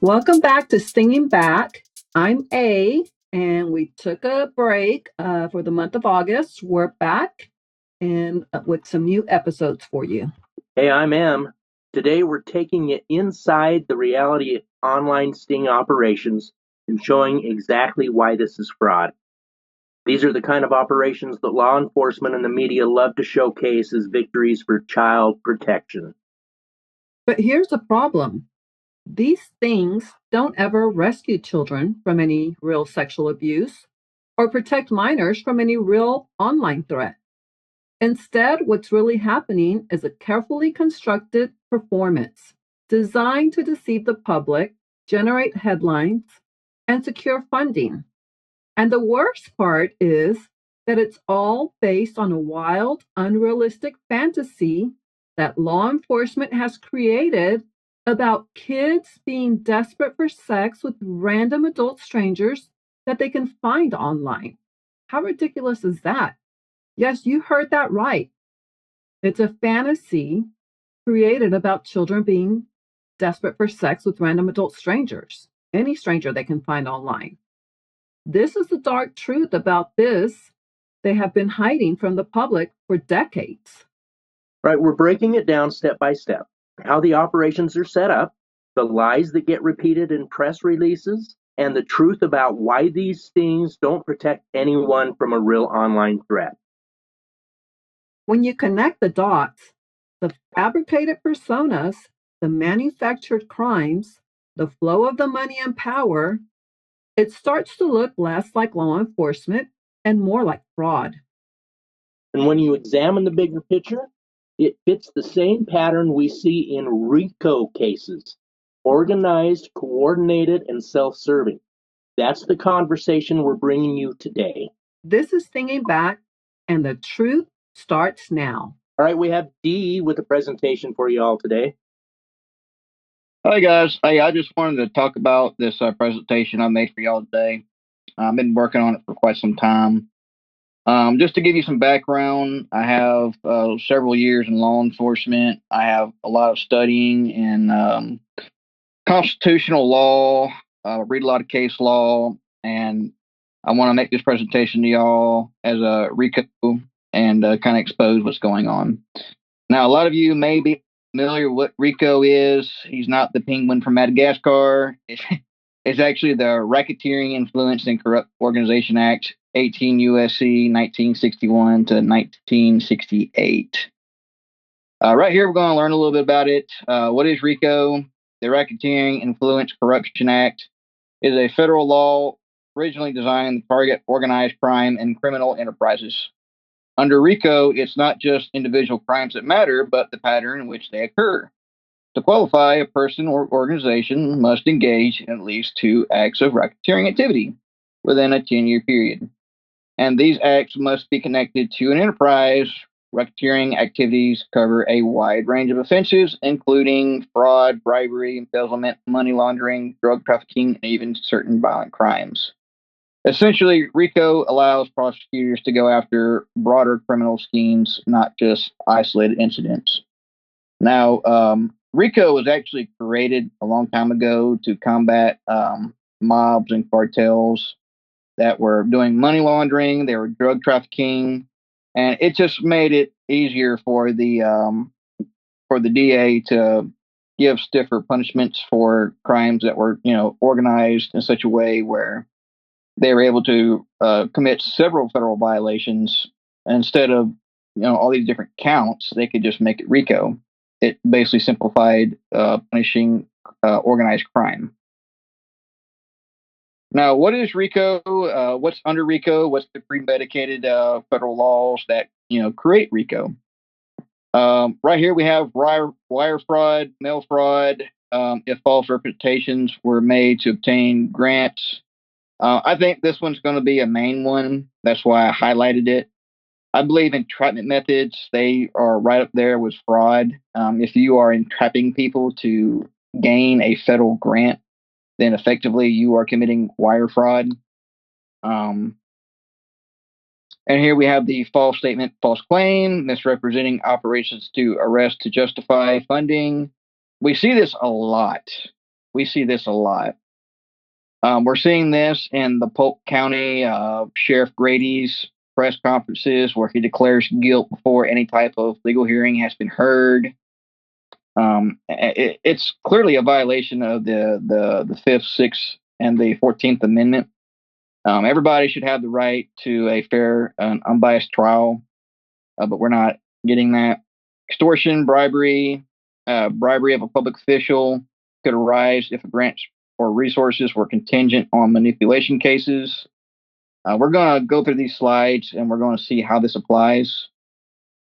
Welcome back to Singing Back. I'm A, and we took a break for the month of August. We're back and with some new episodes for you. Hey, I'm M. Today we're taking it inside the reality of online sting operations and showing exactly why this is fraud. These are the kind of operations that law enforcement and the media love to showcase as victories for child protection. But here's the problem: these things don't ever rescue children from any real sexual abuse or protect minors from any real online threat. Instead, what's really happening is a carefully constructed performance designed to deceive the public, generate headlines, and secure funding. And the worst part is that it's all based on a wild, unrealistic fantasy that law enforcement has created about kids being desperate for sex with random adult strangers that they can find online. How ridiculous is that? Yes, you heard that right. It's a fantasy created about children being desperate for sex with random adult strangers, any stranger they can find online. This is the dark truth about this they have been hiding from the public for decades. Right, we're breaking it down step by step. How the operations are set up, the lies that get repeated in press releases, and the truth about why these stings don't protect anyone from a real online threat. When you connect the dots, the fabricated personas, the manufactured crimes, the flow of the money and power, it starts to look less like law enforcement and more like fraud. And when you examine the bigger picture, it fits the same pattern we see in RICO cases: organized, coordinated, and self serving. That's the conversation we're bringing you today. This is Thinking Back, and the truth starts now. All right, we have D with a presentation for you all today. Hi guys. Hey, I just wanted to talk about this presentation I made for y'all today. I've been working on it for quite some time. Just to give you some background, I have several years in law enforcement. I have a lot of studying in constitutional law, read a lot of case law, and I want to make this presentation to y'all as a RICO and kind of expose what's going on. Now, a lot of you may be familiar with what RICO is. He's not the penguin from Madagascar. It's actually the Racketeering, Influence, and Corrupt Organization Act, 18 USC 1961 to 1968. Right here, we're going to learn a little bit about it. What is RICO? The Racketeering, Influence, Corruption Act is a federal law originally designed to target organized crime and criminal enterprises. Under RICO, it's not just individual crimes that matter, but the pattern in which they occur. To qualify, a person or organization must engage in at least 2 acts of racketeering activity within a 10-year period. And these acts must be connected to an enterprise. Racketeering activities cover a wide range of offenses, including fraud, bribery, embezzlement, money laundering, drug trafficking, and even certain violent crimes. Essentially, RICO allows prosecutors to go after broader criminal schemes, not just isolated incidents. Now, RICO was actually created a long time ago to combat mobs and cartels that were doing money laundering, they were drug trafficking, and it just made it easier for the DA to give stiffer punishments for crimes that were, organized in such a way where they were able to commit several federal violations. Instead of all these different counts, they could just make it RICO. It basically simplified punishing organized crime. Now, what is RICO? What's under RICO? What's the premedicated federal laws that create RICO? Right here we have wire fraud, mail fraud. If false representations were made to obtain grants. I think this one's going to be a main one. That's why I highlighted it. I believe entrapment methods, they are right up there with fraud. If you are entrapping people to gain a federal grant, then effectively you are committing wire fraud. And here we have the false statement, false claim, misrepresenting operations to arrest to justify funding. We see this a lot. we see this a lot. We're seeing this in the Polk County Sheriff Grady's press conferences where he declares guilt before any type of legal hearing has been heard. It's clearly a violation of the Fifth, Sixth, and the 14th Amendment. Everybody should have the right to a fair and unbiased trial, but we're not getting that. Extortion, bribery, bribery of a public official could arise if a grant or resources were contingent on manipulation cases. We're going to go through these slides and we're going to see how this applies.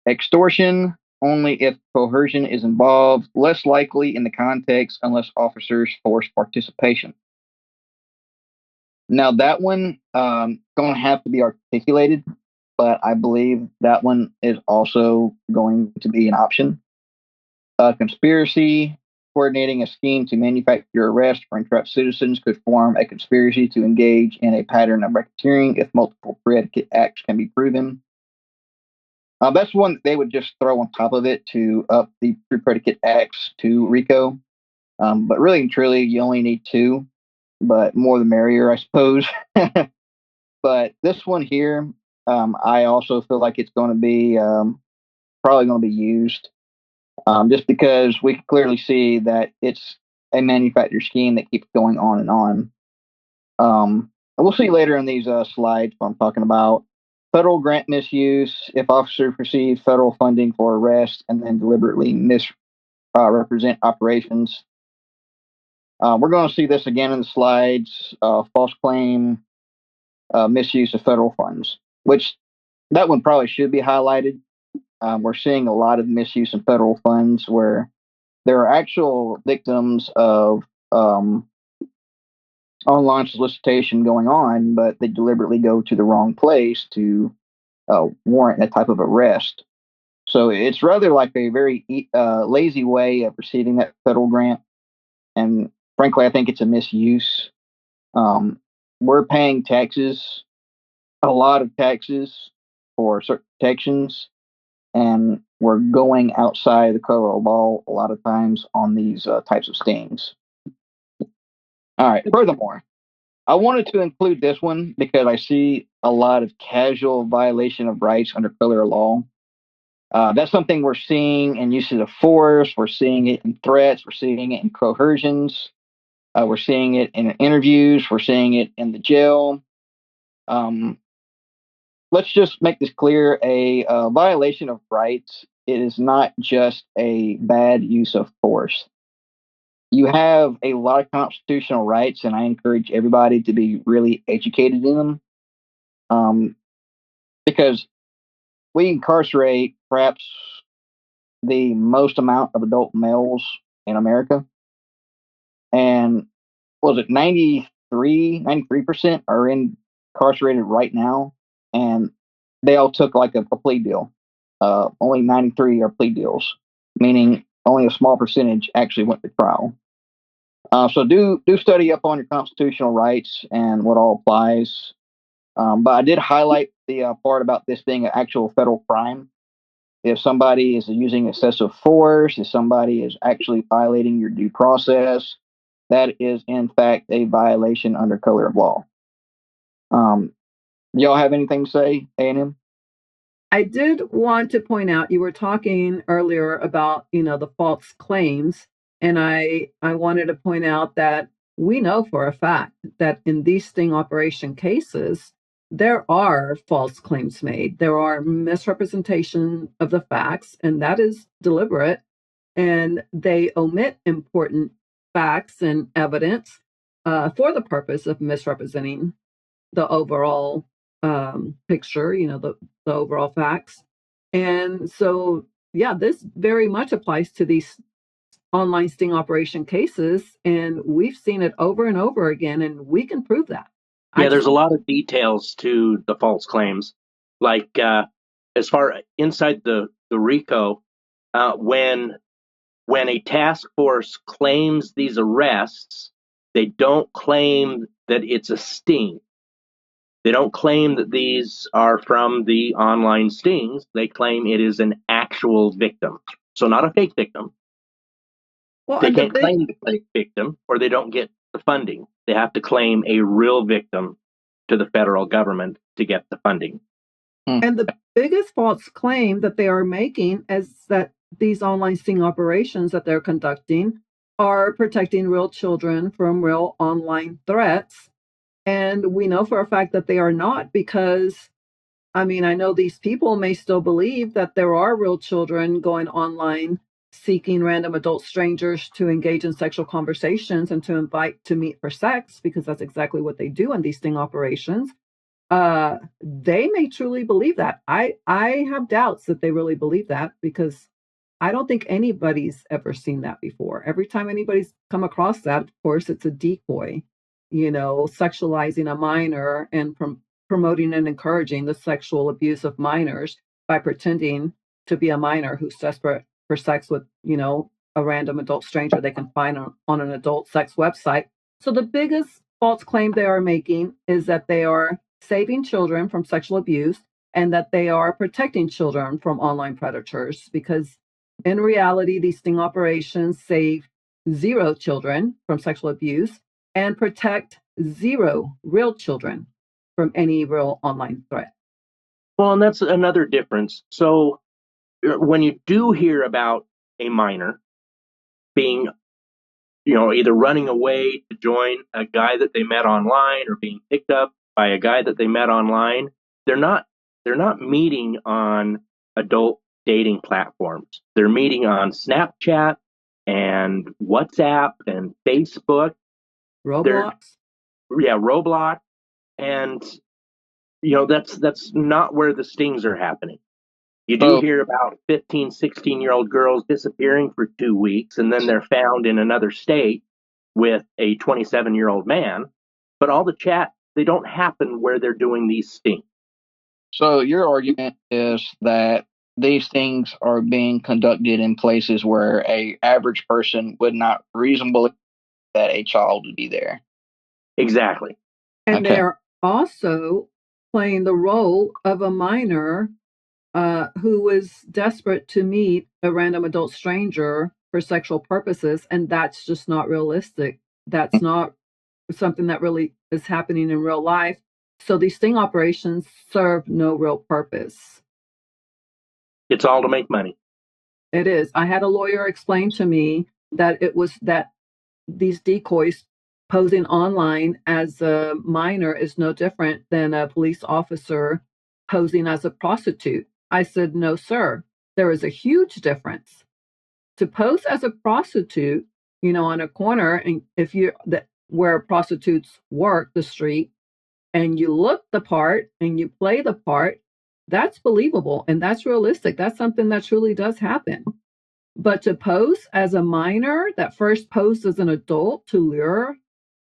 Extortion, only if coercion is involved, less likely in the context unless officers force participation. Now, that one going to have to be articulated, but I believe that one is also going to be an option. Conspiracy, coordinating a scheme to manufacture arrest or entrap citizens could form a conspiracy to engage in a pattern of racketeering if multiple predicate acts can be proven. That's one that they would just throw on top of it to up the predicate acts to RICO. But really and truly, you only need two, but more the merrier, I suppose. But this one here, I also feel like it's going to be probably going to be used just because we can clearly see that it's a manufactured scheme that keeps going on and on. We'll see later in these slides what I'm talking about. Federal grant misuse, if officers receive federal funding for arrest and then deliberately misrepresent operations. We're going to see this again in the slides. False claim, misuse of federal funds, which that one probably should be highlighted. We're seeing a lot of misuse of federal funds where there are actual victims of online solicitation going on, but they deliberately go to the wrong place to warrant that type of arrest. So it's rather like a very lazy way of receiving that federal grant. And frankly, I think it's a misuse. We're paying taxes, a lot of taxes for certain protections, and we're going outside the color of law a lot of times on these types of stings. All right. Furthermore, I wanted to include this one because I see a lot of casual violation of rights under color of law. That's something we're seeing in uses of force. We're seeing it in threats. We're seeing it in coercions. We're seeing it in interviews. We're seeing it in the jail. Let's just make this clear. A violation of rights, it is not just a bad use of force. You have a lot of constitutional rights, and I encourage everybody to be really educated in them. Because we incarcerate perhaps the most amount of adult males in America. And was it 93% are incarcerated right now. And they all took like a plea deal. Only 93 are plea deals, meaning only a small percentage actually went to trial. So do study up on your constitutional rights and what all applies. But I did highlight the part about this being an actual federal crime. If somebody is using excessive force, if somebody is actually violating your due process, that is in fact a violation under color of law. Y'all have anything to say, A&M? I did want to point out you were talking earlier about the false claims, and I wanted to point out that we know for a fact that in these sting operation cases there are false claims made. There are misrepresentation of the facts, and that is deliberate, and they omit important facts and evidence for the purpose of misrepresenting the overall picture, the overall facts. And so, yeah, this very much applies to these online sting operation cases. And we've seen it over and over again, and we can prove that. Yeah, there's a lot of details to the false claims. Like as far inside the RICO, when a task force claims these arrests, they don't claim that it's a sting. They don't claim that these are from the online stings. They claim it is an actual victim. So not a fake victim. Well, They and the can't big claim the fake victim or they don't get the funding. They have to claim a real victim to the federal government to get the funding. and the biggest false claim that they are making is that these online sting operations that they're conducting are protecting real children from real online threats. And we know for a fact that they are not because I mean, I know these people may still believe that there are real children going online seeking random adult strangers to engage in sexual conversations and to invite to meet for sex because that's exactly what they do in these sting operations. They may truly believe that. I have doubts that they really believe that because I don't think anybody's ever seen that before. Every time anybody's come across that, of course, it's a decoy, sexualizing a minor and promoting and encouraging the sexual abuse of minors by pretending to be a minor who's desperate for sex with, a random adult stranger they can find on an adult sex website. So the biggest false claim they are making is that they are saving children from sexual abuse and that they are protecting children from online predators because in reality, these sting operations save 0 children from sexual abuse and protect 0 real children from any real online threat. Well, and that's another difference. So when you do hear about a minor being, either running away to join a guy that they met online or being picked up by a guy that they met online, they're not they're not meeting on adult dating platforms. They're meeting on Snapchat and WhatsApp and Facebook. They're Roblox. yeah, Roblox, and that's not where the stings are happening. You do So, hear about 15, 16-year-old girls disappearing for 2 weeks and then they're found in another state with a 27-year-old man, but all the chat, they don't happen where they're doing these stings. so your argument is that these things are being conducted in places where a average person would not reasonably that a child would be there. Exactly. And Okay. they're also playing the role of a minor who was desperate to meet a random adult stranger for sexual purposes. And that's just not realistic. That's not something that really is happening in real life. So these sting operations serve no real purpose. It's all to make money. It is. I had a lawyer explain to me that it was that these decoys posing online as a minor is no different than a police officer posing as a prostitute. I said, no, sir, there is a huge difference. To pose as a prostitute, on a corner, and if you're where prostitutes work the street, and you look the part and you play the part, that's believable and that's realistic. That's something that truly does happen. But to pose as a minor that first posed as an adult to lure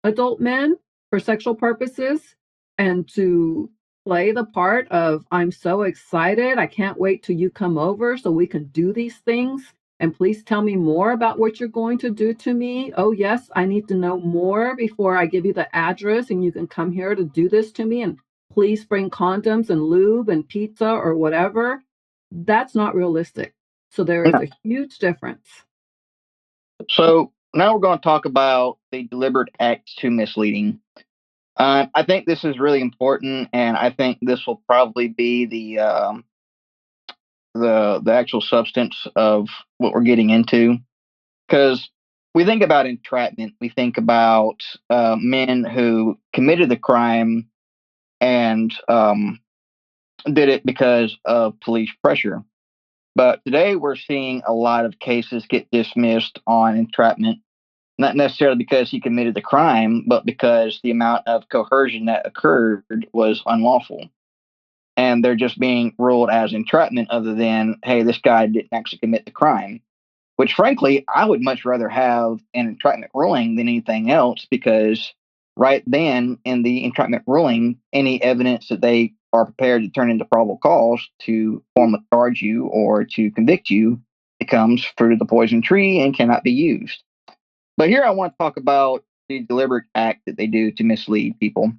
adult men for sexual purposes and to play the part of, I'm so excited, I can't wait till you come over so we can do these things. And please tell me more about what you're going to do to me. Oh, yes, I need to know more before I give you the address and you can come here to do this to me. And please bring condoms and lube and pizza or whatever. That's not realistic. So there is Yeah. a huge difference. So now we're going to talk about the deliberate acts to misleading. I think this is really important, and I think this will probably be the actual substance of what we're getting into. Because we think about entrapment, we think about men who committed the crime and did it because of police pressure. But today we're seeing a lot of cases get dismissed on entrapment, not necessarily because he committed the crime, but because the amount of coercion that occurred was unlawful. And they're just being ruled as entrapment, other than, hey, this guy didn't actually commit the crime. Which, frankly, I would much rather have an entrapment ruling than anything else, because right then in the entrapment ruling, any evidence that they are prepared to turn into probable cause to formally charge you or to convict you becomes fruit of the poison tree and cannot be used. But here I want to talk about the deliberate act that they do to mislead people.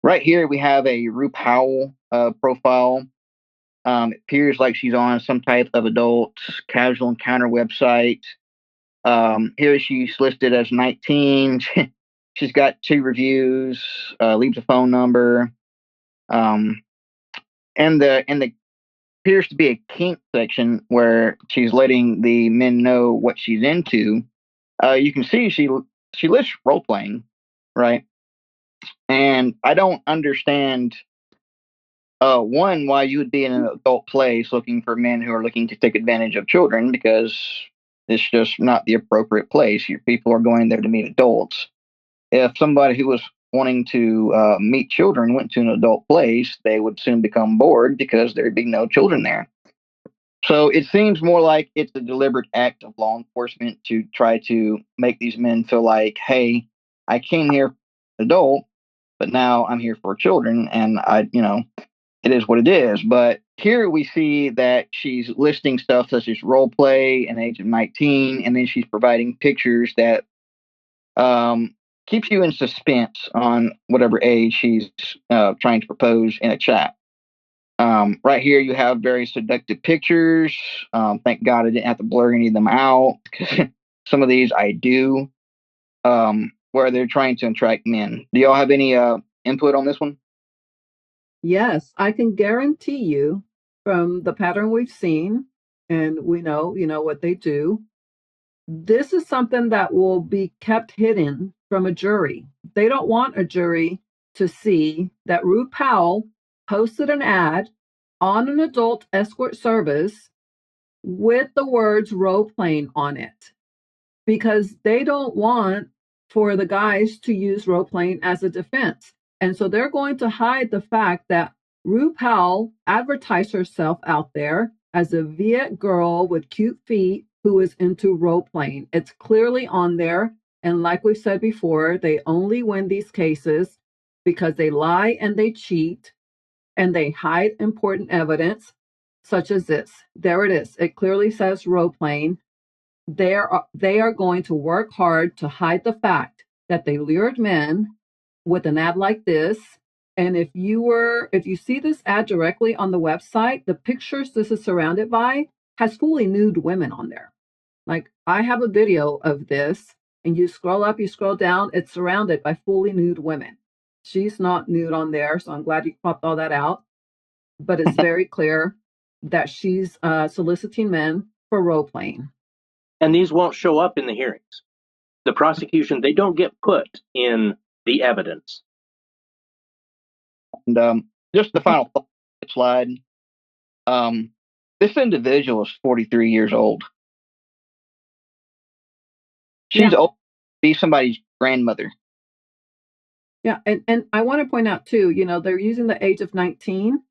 Right here we have a Rue Powell profile. It appears like she's on some type of adult casual encounter website. Here she's listed as 19. She's got 2 reviews, leaves a phone number. And the appears to be a kink section where she's letting the men know what she's into. You can see she lists role playing, right? And I don't understand one, why you would be in an adult place looking for men who are looking to take advantage of children, because it's just not the appropriate place. Your people are going there to meet adults. If somebody who was wanting to meet children went to an adult place, they would soon become bored because there'd be no children there. So it seems more like it's a deliberate act of law enforcement to try to make these men feel like, hey, I came here for an adult, but now I'm here for children, and it is what it is. But here we see that she's listing stuff such as role play and age of 19, and then she's providing pictures that keeps you in suspense on whatever age she's trying to propose in a chat. Right here, you have very seductive pictures. Thank God I didn't have to blur any of them out, because some of these I do, where they're trying to attract men. Do y'all have any input on this one? Yes, I can guarantee you from the pattern we've seen, and we know, what they do. This is something that will be kept hidden from a jury. They don't want a jury to see that Rue Powell posted an ad on an adult escort service with the words role playing on it, because they don't want for the guys to use role playing as a defense. And so they're going to hide the fact that Rue Powell advertised herself out there as a Viet girl with cute feet who is into role playing. It's clearly on there. And like we've said before, they only win these cases because they lie and they cheat and they hide important evidence, such as this. There it is. It clearly says role playing. They are going to work hard to hide the fact that they lured men with an ad like this. And if you see this ad directly on the website, the pictures this is surrounded by has fully nude women on there. Like, I have a video of this, and you scroll up, you scroll down, it's surrounded by fully nude women. She's not nude on there, so I'm glad you popped all that out. But it's very clear that she's soliciting men for role playing. And these won't show up in the hearings. The prosecution, they don't get put in the evidence. And just the final slide. This individual is 43 years old. She's old to be somebody's grandmother. Yeah, and I want to point out too, they're using the age of 19.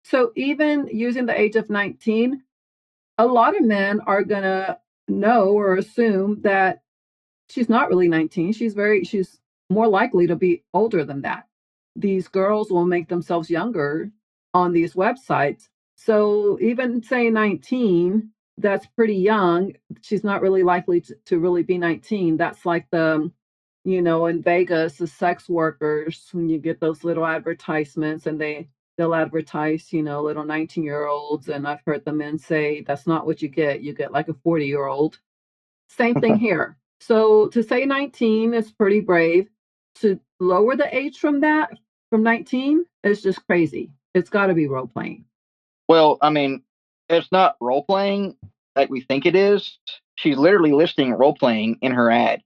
So even using the age of 19, a lot of men are going to know or assume that she's not really 19. She's more likely to be older than that. These girls will make themselves younger on these websites. So even say 19, that's pretty young. She's not really likely to really be 19. That's like in Vegas, the sex workers, when you get those little advertisements and they'll advertise, little 19-year-olds. And I've heard the men say that's not what you get. You get like a 40-year-old. Same thing here. So to say 19 is pretty brave. To lower the age from 19, is just crazy. It's got to be role playing. Well, I mean, it's not role playing like we think it is. She's literally listing role playing in her ad.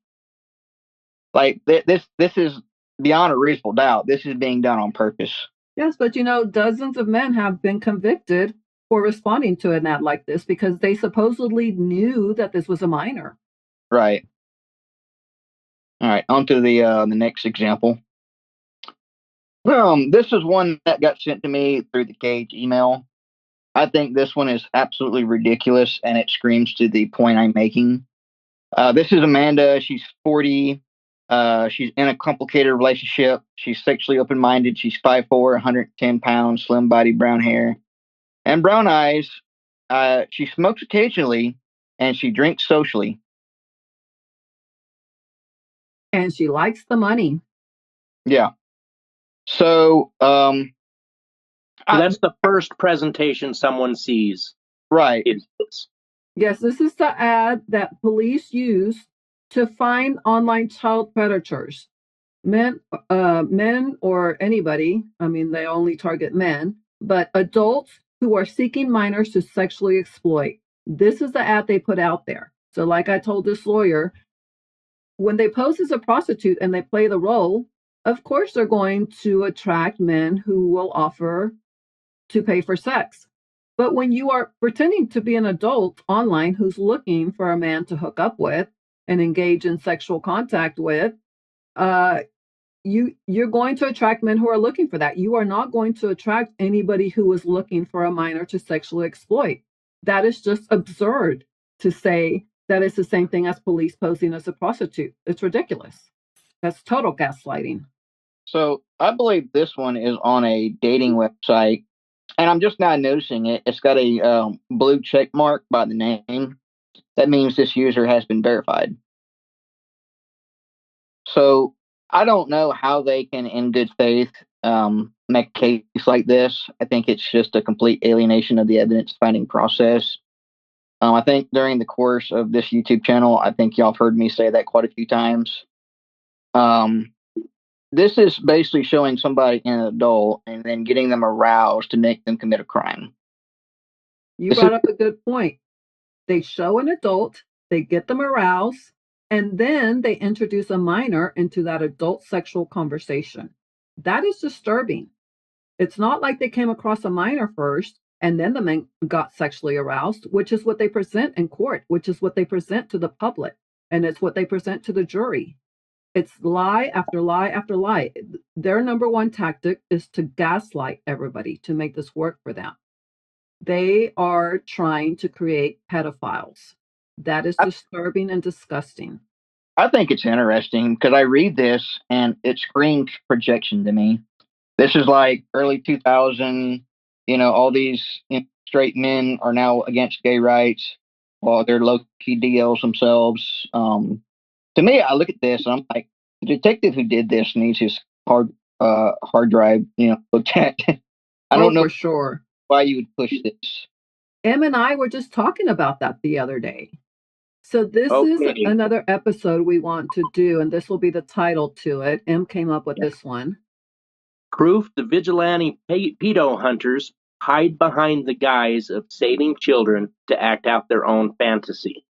Like this is beyond a reasonable doubt. This is being done on purpose. Yes, but dozens of men have been convicted for responding to an ad like this because they supposedly knew that this was a minor. Right. All right. On to the next example. This is one that got sent to me through the Cage email. I think this one is absolutely ridiculous, and it screams to the point I'm making. This is Amanda. She's 40. She's in a complicated relationship. She's sexually open-minded. She's 5'4", 110 pounds, slim body, brown hair, and brown eyes. She smokes occasionally, and she drinks socially. And she likes the money. Yeah. So, that's the first presentation someone sees. Right. Is this. Yes, this is the ad that police use to find online child predators, men, men or anybody. I mean, they only target men, but adults who are seeking minors to sexually exploit. This is the ad they put out there. So, like I told this lawyer, when they pose as a prostitute and they play the role, of course they're going to attract men who will offer to pay for sex. But when you are pretending to be an adult online who's looking for a man to hook up with and engage in sexual contact with, uh, you're going to attract men who are looking for that. You are not going to attract anybody who is looking for a minor to sexually exploit. That is just absurd to say that it's the same thing as police posing as a prostitute. It's ridiculous. That's total gaslighting. So I believe this one is on a dating website, and I'm just now noticing it. It's got a blue check mark by the name. That means this user has been verified. So I don't know how they can, in good faith, make a case like this. I think it's just a complete alienation of the evidence finding process. I think during the course of this YouTube channel, I think y'all have heard me say that quite a few times. Um, this is basically showing somebody an adult and then getting them aroused to make them commit a crime. You This is brought up a good point. They show an adult, they get them aroused, and then they introduce a minor into that adult sexual conversation. That is disturbing. It's not like they came across a minor first and then the man got sexually aroused, which is what they present in court, which is what they present to the public, and it's what they present to the jury. It's lie after lie after lie. Their number one tactic is to gaslight everybody to make this work for them. They are trying to create pedophiles. That is I, disturbing and disgusting. I think it's interesting because I read this and it screams projection to me. This is like early 2000. All these straight men are now against gay rights while they're low key DLs themselves. To me, I look at this and I'm like, the detective who did this needs his hard drive, looked at. I Oh, don't know for sure. why you would push this. Em and I were just talking about that the other day. So, this is Okay. another episode we want to do, and this will be the title to it. Em came up with this one. Proof the vigilante pedo hunters hide behind the guise of saving children to act out their own fantasy.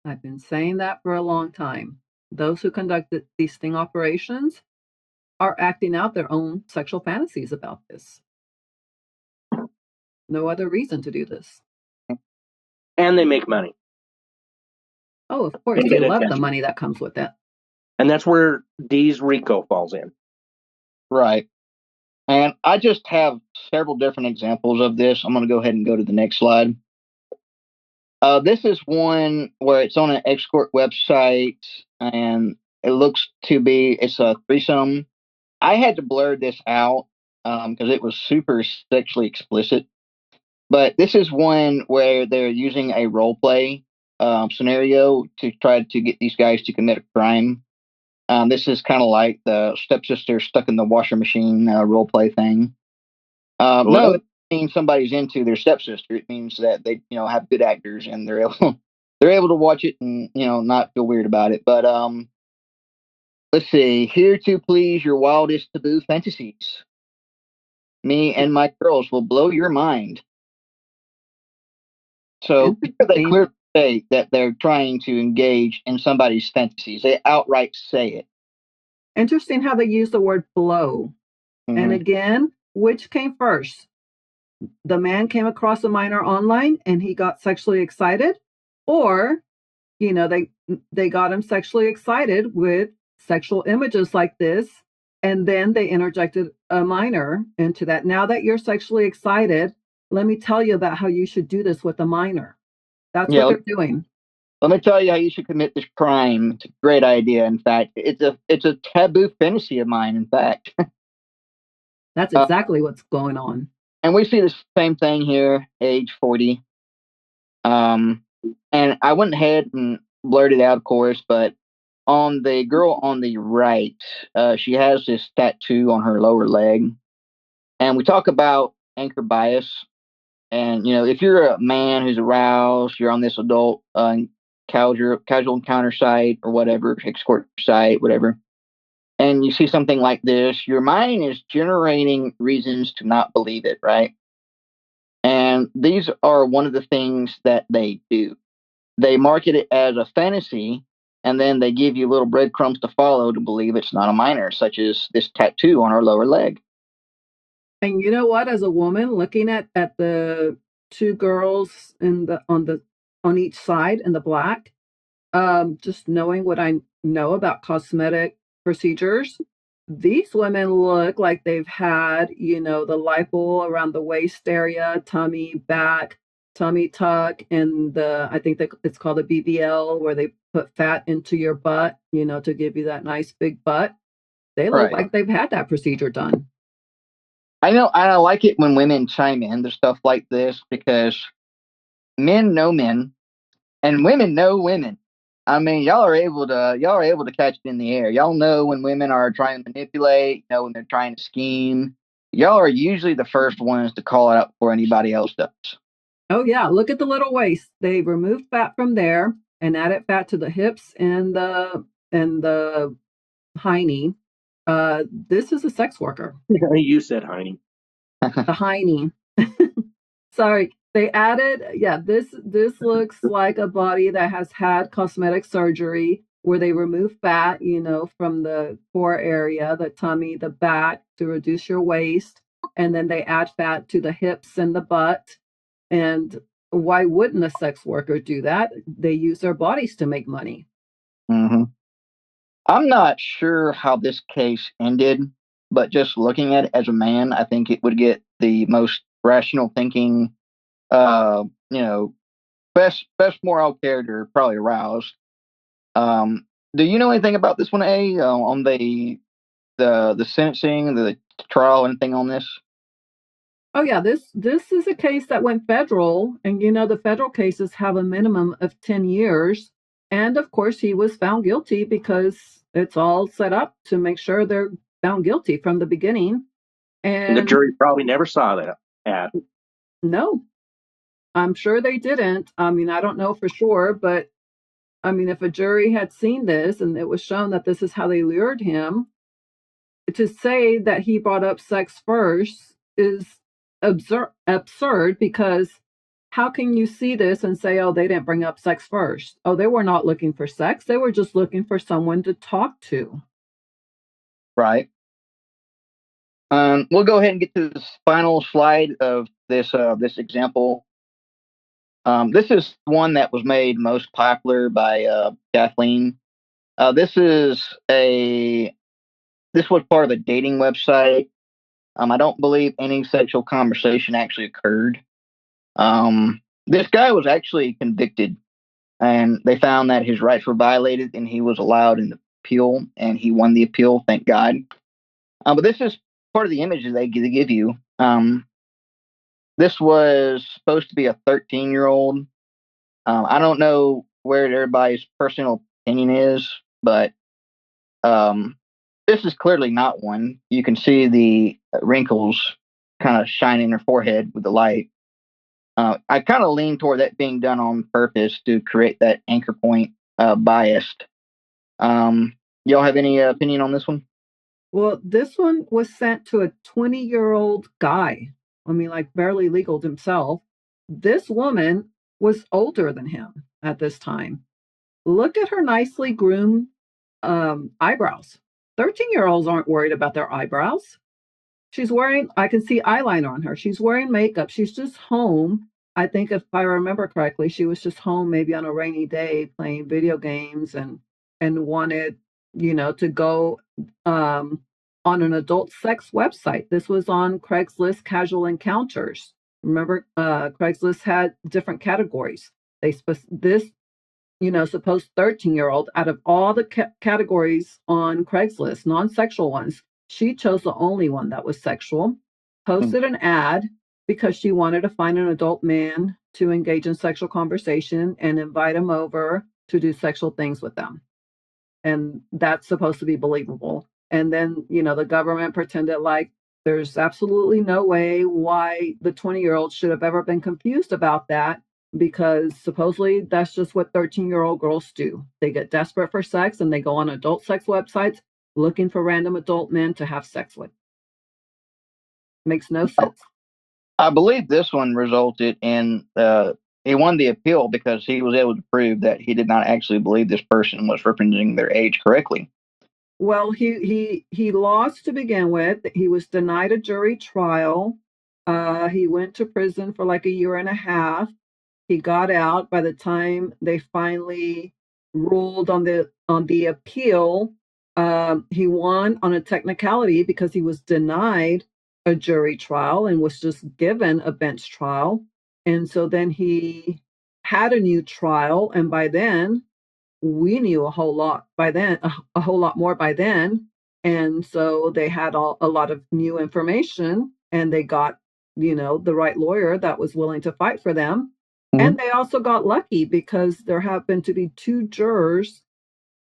I've been saying that for a long time. Those who conduct these sting operations are acting out their own sexual fantasies about this. No other reason to do this. And they make money. Oh, of course, They they get love the attention. money that comes with it. And that's where D's RICO falls in. Right. And I just have several different examples of this. I'm going to go ahead and go to the next slide. This is one where it's on an escort website and it looks to be, it's a threesome. I had to blur this out because it was super sexually explicit. But this is one where they're using a role play scenario to try to get these guys to commit a crime. This is kind of like the stepsister stuck in the washer machine role play thing. No, it means somebody's into their stepsister. It means that they, have good actors and they're able they're able to watch it and not feel weird about it. But let's see. Here to please your wildest taboo fantasies. Me and my girls will blow your mind. So here they Interesting. clearly state that they're trying to engage in somebody's fantasies. They outright say it. Interesting how they use the word blow. And Hmm. again, which came first? The man came across a minor online and he got sexually excited, or they got him sexually excited with sexual images like this, and then they interjected a minor into that. Now that you're sexually excited, let me tell you about how you should do this with a minor. That's Yeah, what they're doing. let me tell you how you should commit this crime. It's a great idea. In fact, it's a taboo fantasy of mine. In fact, That's uh, exactly what's going on. and we see the same thing here, age 40. Um, and I went ahead and blurted out, of course, but on the girl on the right, she has this tattoo on her lower leg, and we talk about anchor bias. And if you're a man who's aroused, you're on this adult casual encounter site or whatever, escort site, whatever, and you see something like this, your mind is generating reasons to not believe it, right? And these are one of the things that they do. They market it as a fantasy, and then they give you little breadcrumbs to follow to believe it's not a minor, such as this tattoo on her lower leg. And you know what? As a woman, looking at the two girls in the on each side in the black, just knowing what I know about cosmetic procedures, these women look like they've had, the lipo around the waist area, tummy, back, tummy tuck, and I think that it's called a BBL, where they put fat into your butt, to give you that nice big butt. They look Right. like they've had that procedure done. I know, and I like it when women chime in to stuff like this because men know men and women know women. I mean, y'all are able to catch it in the air. Y'all know when women are trying to manipulate, when they're trying to scheme. Y'all are usually the first ones to call it out before anybody else does. Oh yeah, look at the little waist. They removed fat from there and added fat to the hips and the hiney. This is a sex worker. You said Heine. The hiney. Sorry, they added. Yeah, this looks like a body that has had cosmetic surgery where they remove fat, from the core area, the tummy, the back to reduce your waist, and then they add fat to the hips and the butt. And why wouldn't a sex worker do that? They use their bodies to make money. hmm I'm not sure how this case ended, but just looking at it as a man, I think it would get the most rational thinking, uh, you know, best moral character probably aroused. Um, do you know anything about this one, A? On the sentencing, the trial, anything on this? Oh yeah, this is a case that went federal, and the federal cases have a minimum of 10 years. And of course, he was found guilty because it's all set up to make sure they're found guilty from the beginning. And the And jury probably never saw that ad. no, I'm sure they didn't. I mean, I don't know for sure, but I mean, if a jury had seen this and it was shown that this is how they lured him, to say that he brought up sex first is absurd, because how can you see this and say, oh, they didn't bring up sex first? Oh, they were not looking for sex. They were just looking for someone to talk to. Right. We'll go ahead and get to this final slide of this example. This is one that was made most popular by Kathleen. This is a this was part of a dating website. I don't believe any sexual conversation actually occurred. This guy was actually convicted, and they found that his rights were violated, and he was allowed an appeal, and he won the appeal. Thank God. But this is part of the images they give you. This was supposed to be a 13-year-old. I don't know where everybody's personal opinion is, but um, this is clearly not one. You can see the wrinkles kind of shining her forehead with the light. I kind of lean toward that being done on purpose to create that anchor point biased. Y'all have any opinion on this one? Well, this one was sent to a 20-year-old guy. I mean, like barely legal himself. This woman was older than him at this time. Look at her nicely groomed eyebrows. 13-year-olds aren't worried about their eyebrows. I can see eyeliner on her. She's wearing makeup. She's just home. I think if I remember correctly, she was just home maybe on a rainy day playing video games and wanted, to go um, on an adult sex website. This was on Craigslist Casual Encounters. Remember, Craigslist had different categories. This supposed 13-year-old, out of all the categories on Craigslist, non-sexual ones, she chose the only one that was sexual, Hmm. posted an ad because she wanted to find an adult man to engage in sexual conversation and invite him over to do sexual things with them. And that's supposed to be believable. And then, the government pretended like There's absolutely no way why the 20-year-old should have ever been confused about that, because supposedly that's just what 13-year-old girls do. They get desperate for sex and they go on adult sex websites looking for random adult men to have sex with. Makes no sense. I believe this one resulted in he won the appeal because he was able to prove that he did not actually believe this person was representing their age correctly. Well, he lost to begin with. He was denied a jury trial. He went to prison for like a year and a half. He got out by the time they finally ruled on the appeal. He won on a technicality because he was denied a jury trial and was just given a bench trial. And so then he had a new trial, and by then we knew a whole lot by then, a whole lot more by then. And so they had a lot of new information, and they got, the right lawyer that was willing to fight for them. Mm-hmm. And they also got lucky because there happened to be two jurors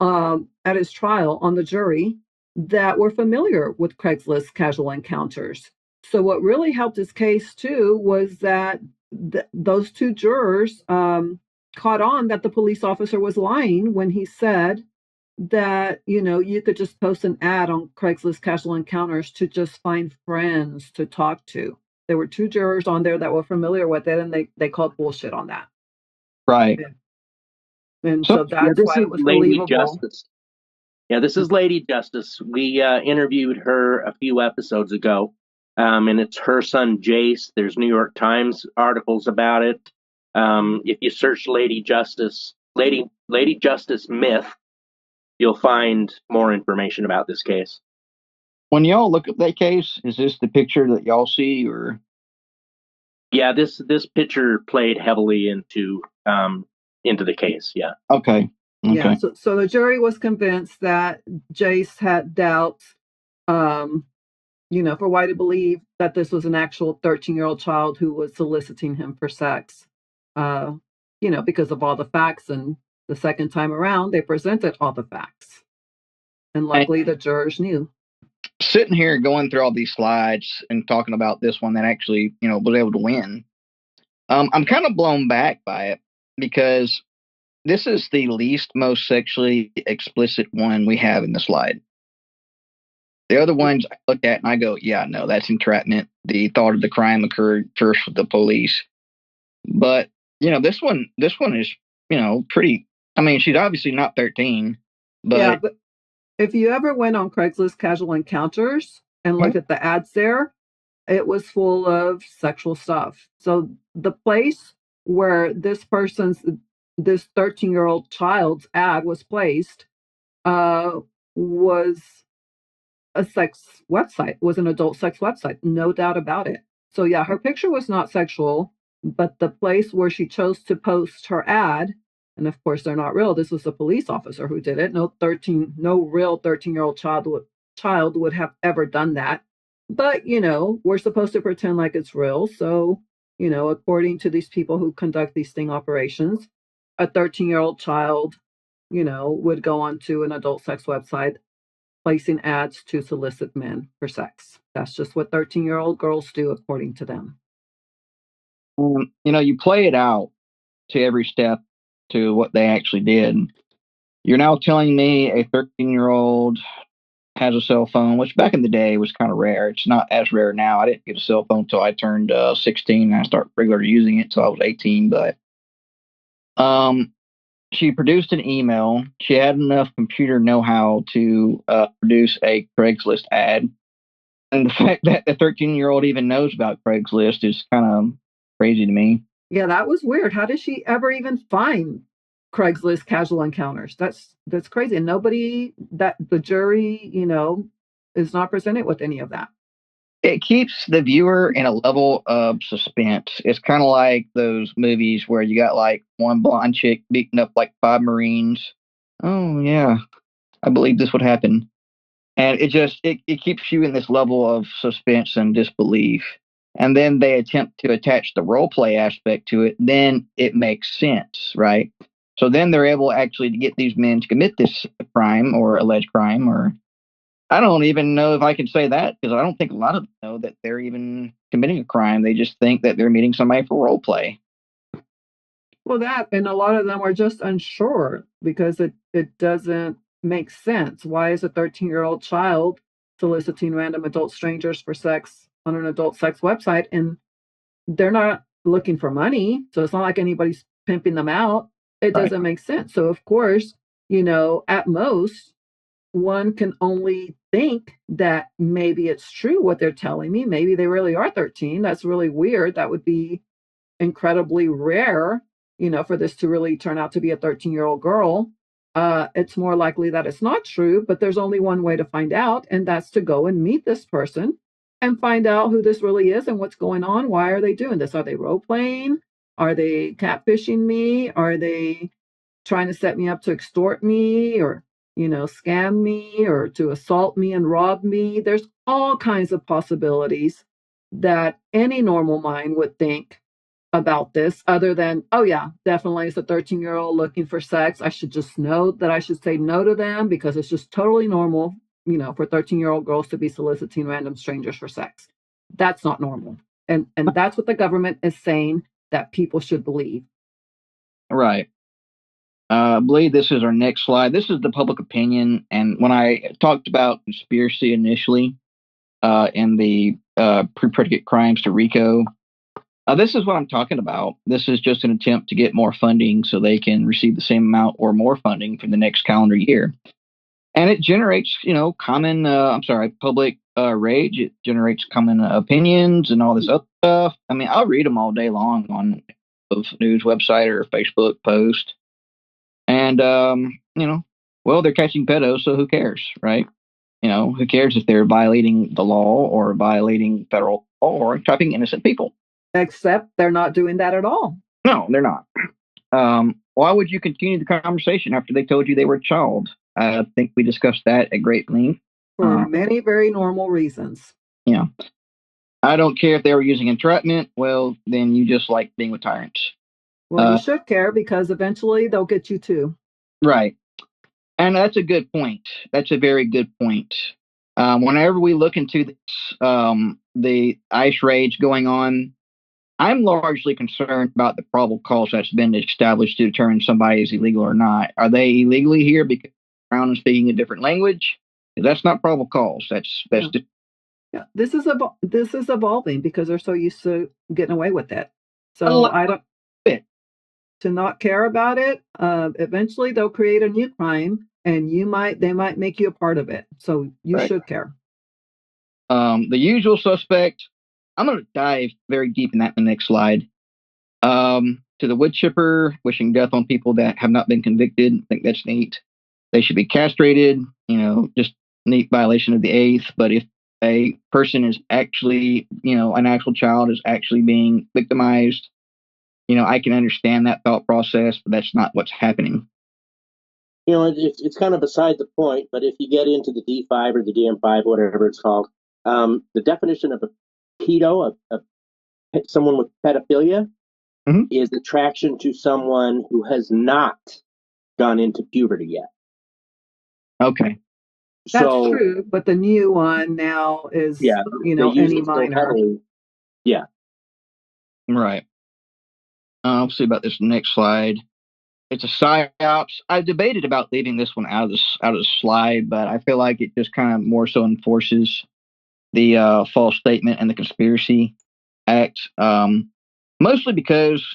at his trial on the jury that were familiar with Craigslist casual encounters. So what really helped his case too was that those two jurors caught on that the police officer was lying when he said that you could just post an ad on Craigslist casual encounters to just find friends to talk to. There were two jurors on there that were familiar with it, and they called bullshit on that. Right. And So so Yeah, that's this why is it was Lady believable. Justice. Yeah, this is Lady Justice. We interviewed her a few episodes ago, and it's her son Jace. There's New York Times articles about it. If you search Lady Justice myth, you'll find more information about this case. when y'all look at that case, is this the picture that y'all see, or? Yeah, this picture played heavily into the case. Yeah. Okay. Yeah, Okay. so the jury was convinced that Jace had doubts, um, for why to believe that this was an actual 13-year-old child who was soliciting him for sex, uh, because of all the facts. And the second time around, they presented all the facts. And And luckily, the jurors knew. sitting here going through all these slides and talking about this one that actually, was able to win, I'm kind of blown back by it because this is the least most sexually explicit one we have in the slide. The other ones I look at and I go, yeah, no, that's entrapment. The thought of the crime occurred first with the police. But, this one is, pretty. I mean, she's obviously not 13, Yeah, but but if you ever went on Craigslist Casual Encounters and looked at the ads there, it was full of sexual stuff. So the place where this 13-year-old child's ad was placed uh, was a sex website, was an adult sex website, no doubt about it. So yeah, her picture was not sexual, but the place where she chose to post her ad, and of course they're not real. This was a police officer who did it. No real 13-year-old child would have ever done that. But we're supposed to pretend like it's real. So, according to these people who conduct these sting operations, a 13-year-old child, would go onto an adult sex website placing ads to solicit men for sex. That's just what 13-year-old girls do, according to them. you play it out to every step to what they actually did. You're now telling me a 13-year-old has a cell phone, which back in the day was kind of rare. It's not as rare now. I didn't get a cell phone until I turned 16, and I started regularly using it until I was 18. But she produced an email. She had enough computer know-how to produce a Craigslist ad. And the fact that the 13-year-old even knows about Craigslist is kind of crazy to me. Yeah, that was weird. How did she ever even find Craigslist casual encounters? That's crazy. And nobody that the jury, is not presented with any of that. It keeps the viewer in a level of suspense. It's kind of like those movies where you got like one blonde chick beating up like five Marines. Oh yeah, I believe this would happen. And it keeps you in this level of suspense and disbelief. And then they attempt to attach the role play aspect to it. Then it makes sense, right? So then they're able actually to get these men to commit this crime or alleged crime or I don't even know if I can say that because I don't think a lot of them know that they're even committing a crime. They just think that they're meeting somebody for role play. Well, that and a lot of them are just unsure because it doesn't make sense. Why is a 13-year-old child soliciting random adult strangers for sex on an adult sex website? And they're not looking for money. So it's not like anybody's pimping them out. It Right. doesn't make sense. So, of course, at most, one can only think that maybe it's true what they're telling me. Maybe they really are 13. That's really weird. That would be incredibly rare, for this to really turn out to be a 13-year-old girl. It's more likely that it's not true, but there's only one way to find out, and that's to go and meet this person and find out who this really is and what's going on. Why are they doing this? Are they role playing? Are they catfishing me? Are they trying to set me up to extort me or, scam me or to assault me and rob me? There's all kinds of possibilities that any normal mind would think about this other than, oh yeah, definitely it's a 13-year-old looking for sex. I should just know that I should say no to them because it's just totally normal, for 13-year-old girls to be soliciting random strangers for sex. That's not normal. And that's what the government is saying that people should believe. Right. I believe this is our next slide. This is the public opinion. And when I talked about conspiracy initially in the pre-predicate crimes to RICO, this is what I'm talking about. This is just an attempt to get more funding so they can receive the same amount or more funding for the next calendar year. And it generates, public rage. It generates common opinions and all this other stuff. I mean, I'll read them all day long on a news website or a Facebook post. And, well, they're catching pedos, so who cares, right? Who cares if they're violating the law or violating federal law or trapping innocent people? Except they're not doing that at all. No, they're not. Why would you continue the conversation after they told you they were a child? I think we discussed that at great length. For many very normal reasons. Yeah. I don't care if they were using entrapment. Well, then you just like being with tyrants. Well, you should care because eventually they'll get you too. Right. And that's a good point. That's a very good point. Whenever we look into this, the ICE raids going on, I'm largely concerned about the probable cause that's been established to determine somebody is illegal or not. Are they illegally here because they're around and speaking a different language? That's not probable cause. That's yeah. This is evolving because they're so used to getting away with it. So I don't to not care about it. Eventually, they'll create a new crime, and they might make you a part of it. So you should care. The usual suspect. I'm going to dive very deep in that in the next slide. To the wood chipper, wishing death on people that have not been convicted. I think that's neat. They should be castrated. Just neat violation of the eighth. But if a person is actually, an actual child is actually being victimized, I can understand that thought process, but that's not what's happening. It's kind of beside the point, but if you get into the D5 or the DM5, whatever it's called, the definition of a pedo, someone with pedophilia, is attraction to someone who has not gone into puberty yet. Okay. That's true, but the new one now is, any minor. Yeah. Right. I'll see about this next slide. It's a psyops. I debated about leaving this one out of the slide, but I feel like it just kind of more so enforces the false statement and the conspiracy act. Mostly because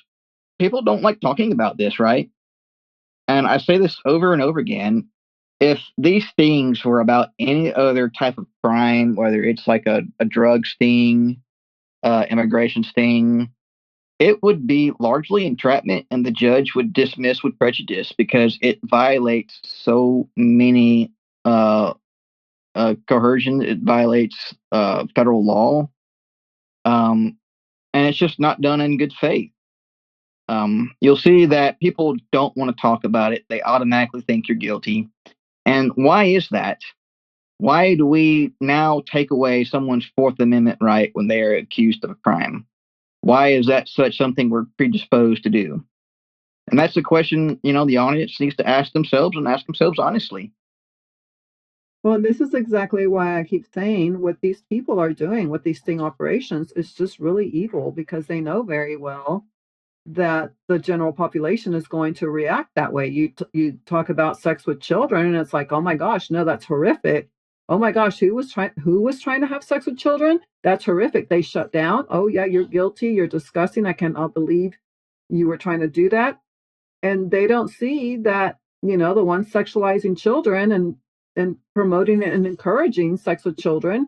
people don't like talking about this, right? And I say this over and over again. If these stings were about any other type of crime, whether it's like a drug sting, immigration sting, it would be largely entrapment, and the judge would dismiss with prejudice because it violates so many coercion. It violates federal law, and it's just not done in good faith. You'll see that people don't want to talk about it. They automatically think you're guilty. And why is that? Why do we now take away someone's Fourth Amendment right when they are accused of a crime? Why is that such something we're predisposed to do? And that's the question, the audience needs to ask themselves and ask themselves honestly. Well, this is exactly why I keep saying what these people are doing with these sting operations is just really evil because they know very well that the general population is going to react that way. You talk about sex with children, and it's like, oh my gosh, no, that's horrific. Oh my gosh, who was trying to have sex with children? That's horrific. They shut down. Oh yeah, you're guilty. You're disgusting. I cannot believe you were trying to do that. And they don't see that, the ones sexualizing children and promoting and encouraging sex with children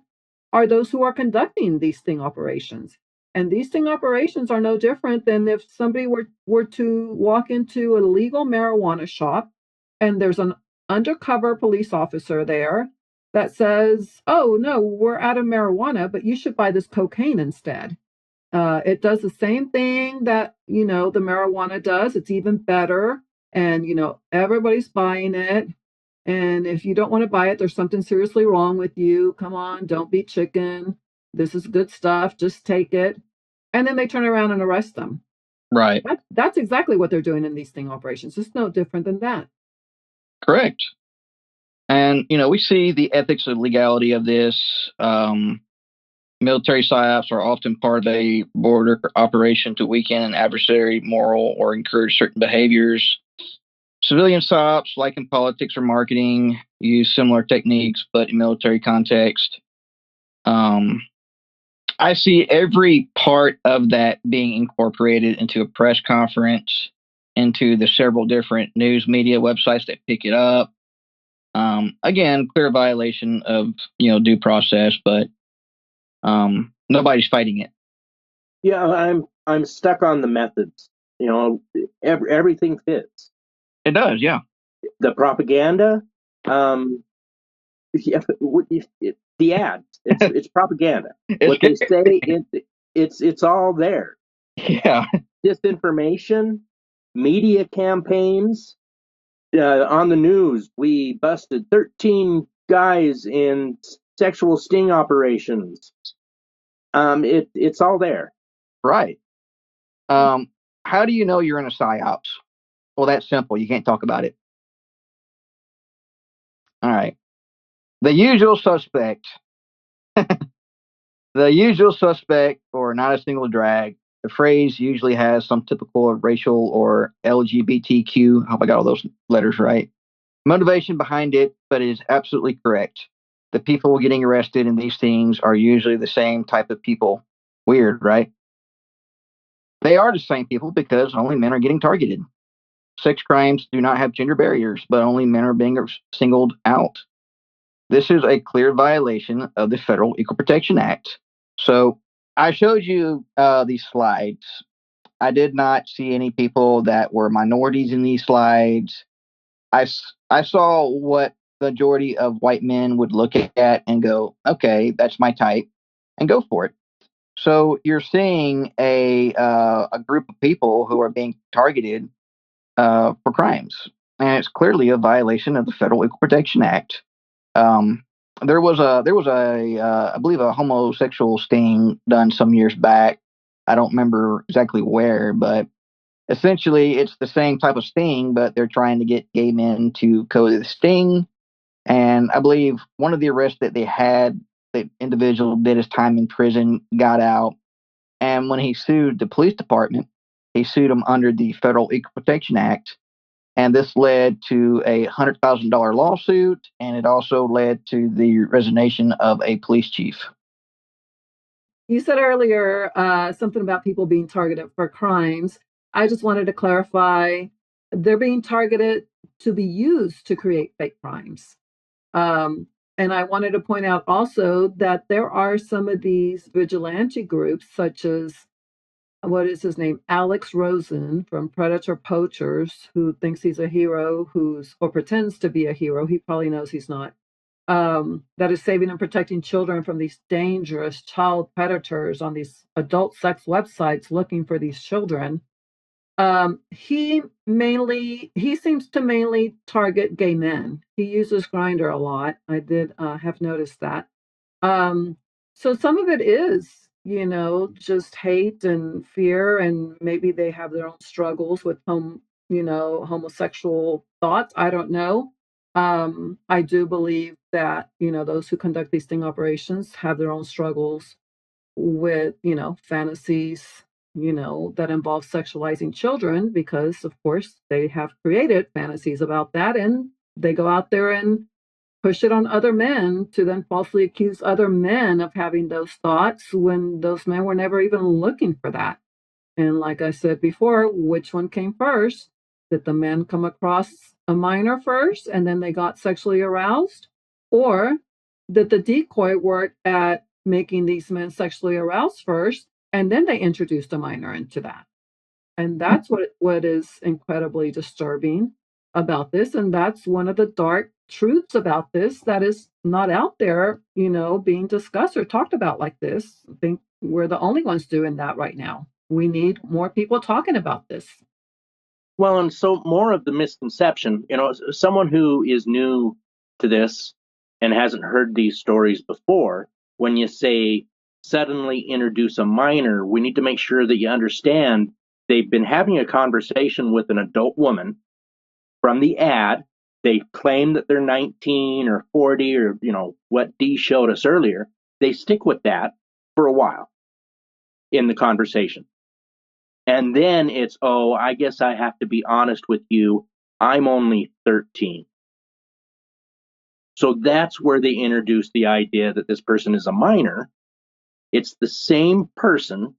are those who are conducting these sting operations. And these sting operations are no different than if somebody were to walk into a legal marijuana shop and there's an undercover police officer there that says, oh no, we're out of marijuana, but you should buy this cocaine instead. It does the same thing that, the marijuana does. It's even better. And, everybody's buying it. And if you don't want to buy it, there's something seriously wrong with you. Come on, don't be chicken. This is good stuff. Just take it. And then they turn around and arrest them. Right. That's exactly what they're doing in these sting operations. It's no different than that. Correct. And, we see the ethics and legality of this. Military psyops are often part of a border operation to weaken an adversary moral or encourage certain behaviors. Civilian psyops, like in politics or marketing, use similar techniques, but in military context. Um, I see every part of that being incorporated into a press conference, into the several different news media websites that pick it up. Again, clear violation of due process, but nobody's fighting it. Yeah, I'm stuck on the methods. Everything fits. It does, yeah. The propaganda, yeah, the ads. It's propaganda. It's What they say, it's all there. yeah, Disinformation, media campaigns. On the news, we busted 13 guys in sexual sting operations. It's all there. right. How do you know you're in a psyops? Well, that's simple. You can't talk about it. All right. The usual suspect. The usual suspect, or not a single drag. The phrase usually has some typical racial or LGBTQ. I hope I got all those letters right. Motivation behind it, but it is absolutely correct. The people getting arrested in these things are usually the same type of people. Weird, right? They are the same people because only men are getting targeted. Sex crimes do not have gender barriers, but only men are being singled out. This is a clear violation of the Federal Equal Protection Act. So I showed you these slides. I did not see any people that were minorities in these slides. I saw what the majority of white men would look at and go, okay, that's my type, and go for it. So you're seeing a group of people who are being targeted for crimes, and it's clearly a violation of the Federal Equal Protection Act. Um, there was a I believe a homosexual sting done some years back. I don't remember exactly where, but essentially it's the same type of sting, but they're trying to get gay men to code the sting. And I believe one of the arrests that they had, the individual did his time in prison, got out, and when he sued the police department, he sued them under the Federal Equal Protection Act, and this led to a $100,000 lawsuit, and it also led to the resignation of a police chief. You said earlier something about people being targeted for crimes. I just wanted to clarify they're being targeted to be used to create fake crimes. Um, and I wanted to point out also that there are some of these vigilante groups, such as what is his name? Alex Rosen from Predator Poachers, who thinks he's a hero, who's or pretends to be a hero. He probably knows he's not. That is saving and protecting children from these dangerous child predators on these adult sex websites looking for these children. He seems to mainly target gay men. He uses Grinder a lot. I did have noticed that. Um, so some of it is, just hate and fear, and maybe they have their own struggles with homosexual thoughts. I don't know. I do believe that, those who conduct these sting operations have their own struggles with, fantasies, that involve sexualizing children because, of course, they have created fantasies about that and they go out there and push it on other men to then falsely accuse other men of having those thoughts when those men were never even looking for that. And like I said before, which one came first? Did the men come across a minor first and then they got sexually aroused? Or did the decoy work at making these men sexually aroused first and then they introduced a minor into that? And that's what is incredibly disturbing about this. And that's one of the dark truths about this that is not out there, being discussed or talked about like this. I think we're the only ones doing that right now. We need more people talking about this. Well, and so more of the misconception, someone who is new to this and hasn't heard these stories before, when you say suddenly introduce a minor, we need to make sure that you understand they've been having a conversation with an adult woman from the ad. They claim that they're 19 or 40 or, what Dee showed us earlier. They stick with that for a while in the conversation. And then it's, oh, I guess I have to be honest with you. I'm only 13. So that's where they introduce the idea that this person is a minor. It's the same person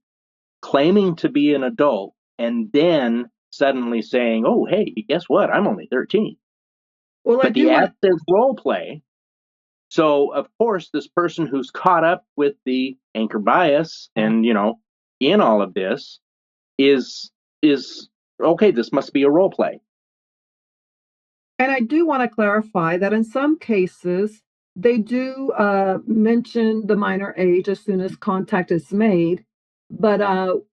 claiming to be an adult and then suddenly saying, oh, hey, guess what? I'm only 13. Well, I But do the want ad says role play. So, of course, this person who's caught up with the anchor bias and, in all of this is okay, this must be a role play. And I do want to clarify that in some cases, they do mention the minor age as soon as contact is made, but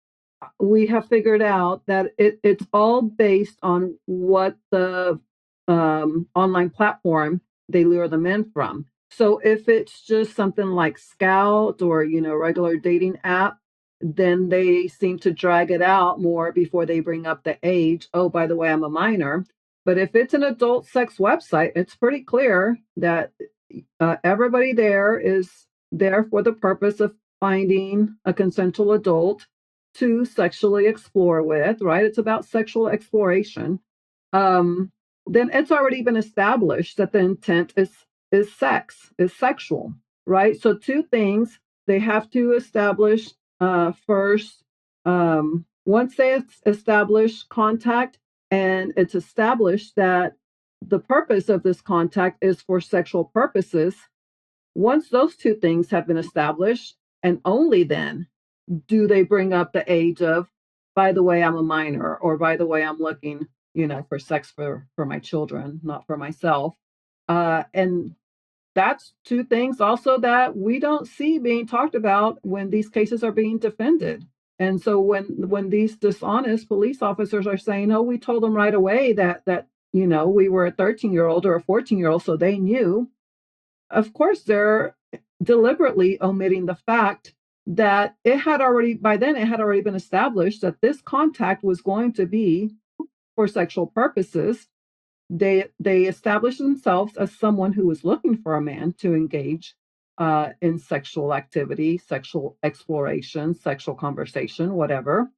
we have figured out that it's all based on what the online platform they lure them in from. So if it's just something like Scout or regular dating app, then they seem to drag it out more before they bring up the age. Oh, by the way, I'm a minor. But if it's an adult sex website, it's pretty clear that everybody there is there for the purpose of finding a consensual adult to sexually explore with, right? It's about sexual exploration. Um, then it's already been established that the intent is sex, is sexual, right? So two things they have to establish first. Once they establish contact, and it's established that the purpose of this contact is for sexual purposes. Once those two things have been established, and only then do they bring up the age of, by the way, I'm a minor, or by the way, I'm looking, for sex for my children, not for myself. And that's two things also that we don't see being talked about when these cases are being defended. And so when these dishonest police officers are saying, "Oh, we told them right away that we were a 13-year-old or a 14-year-old, so they knew," of course they're deliberately omitting the fact that by then it had already been established that this contact was going to be for sexual purposes. They established themselves as someone who was looking for a man to engage in sexual activity, sexual exploration, sexual conversation, whatever.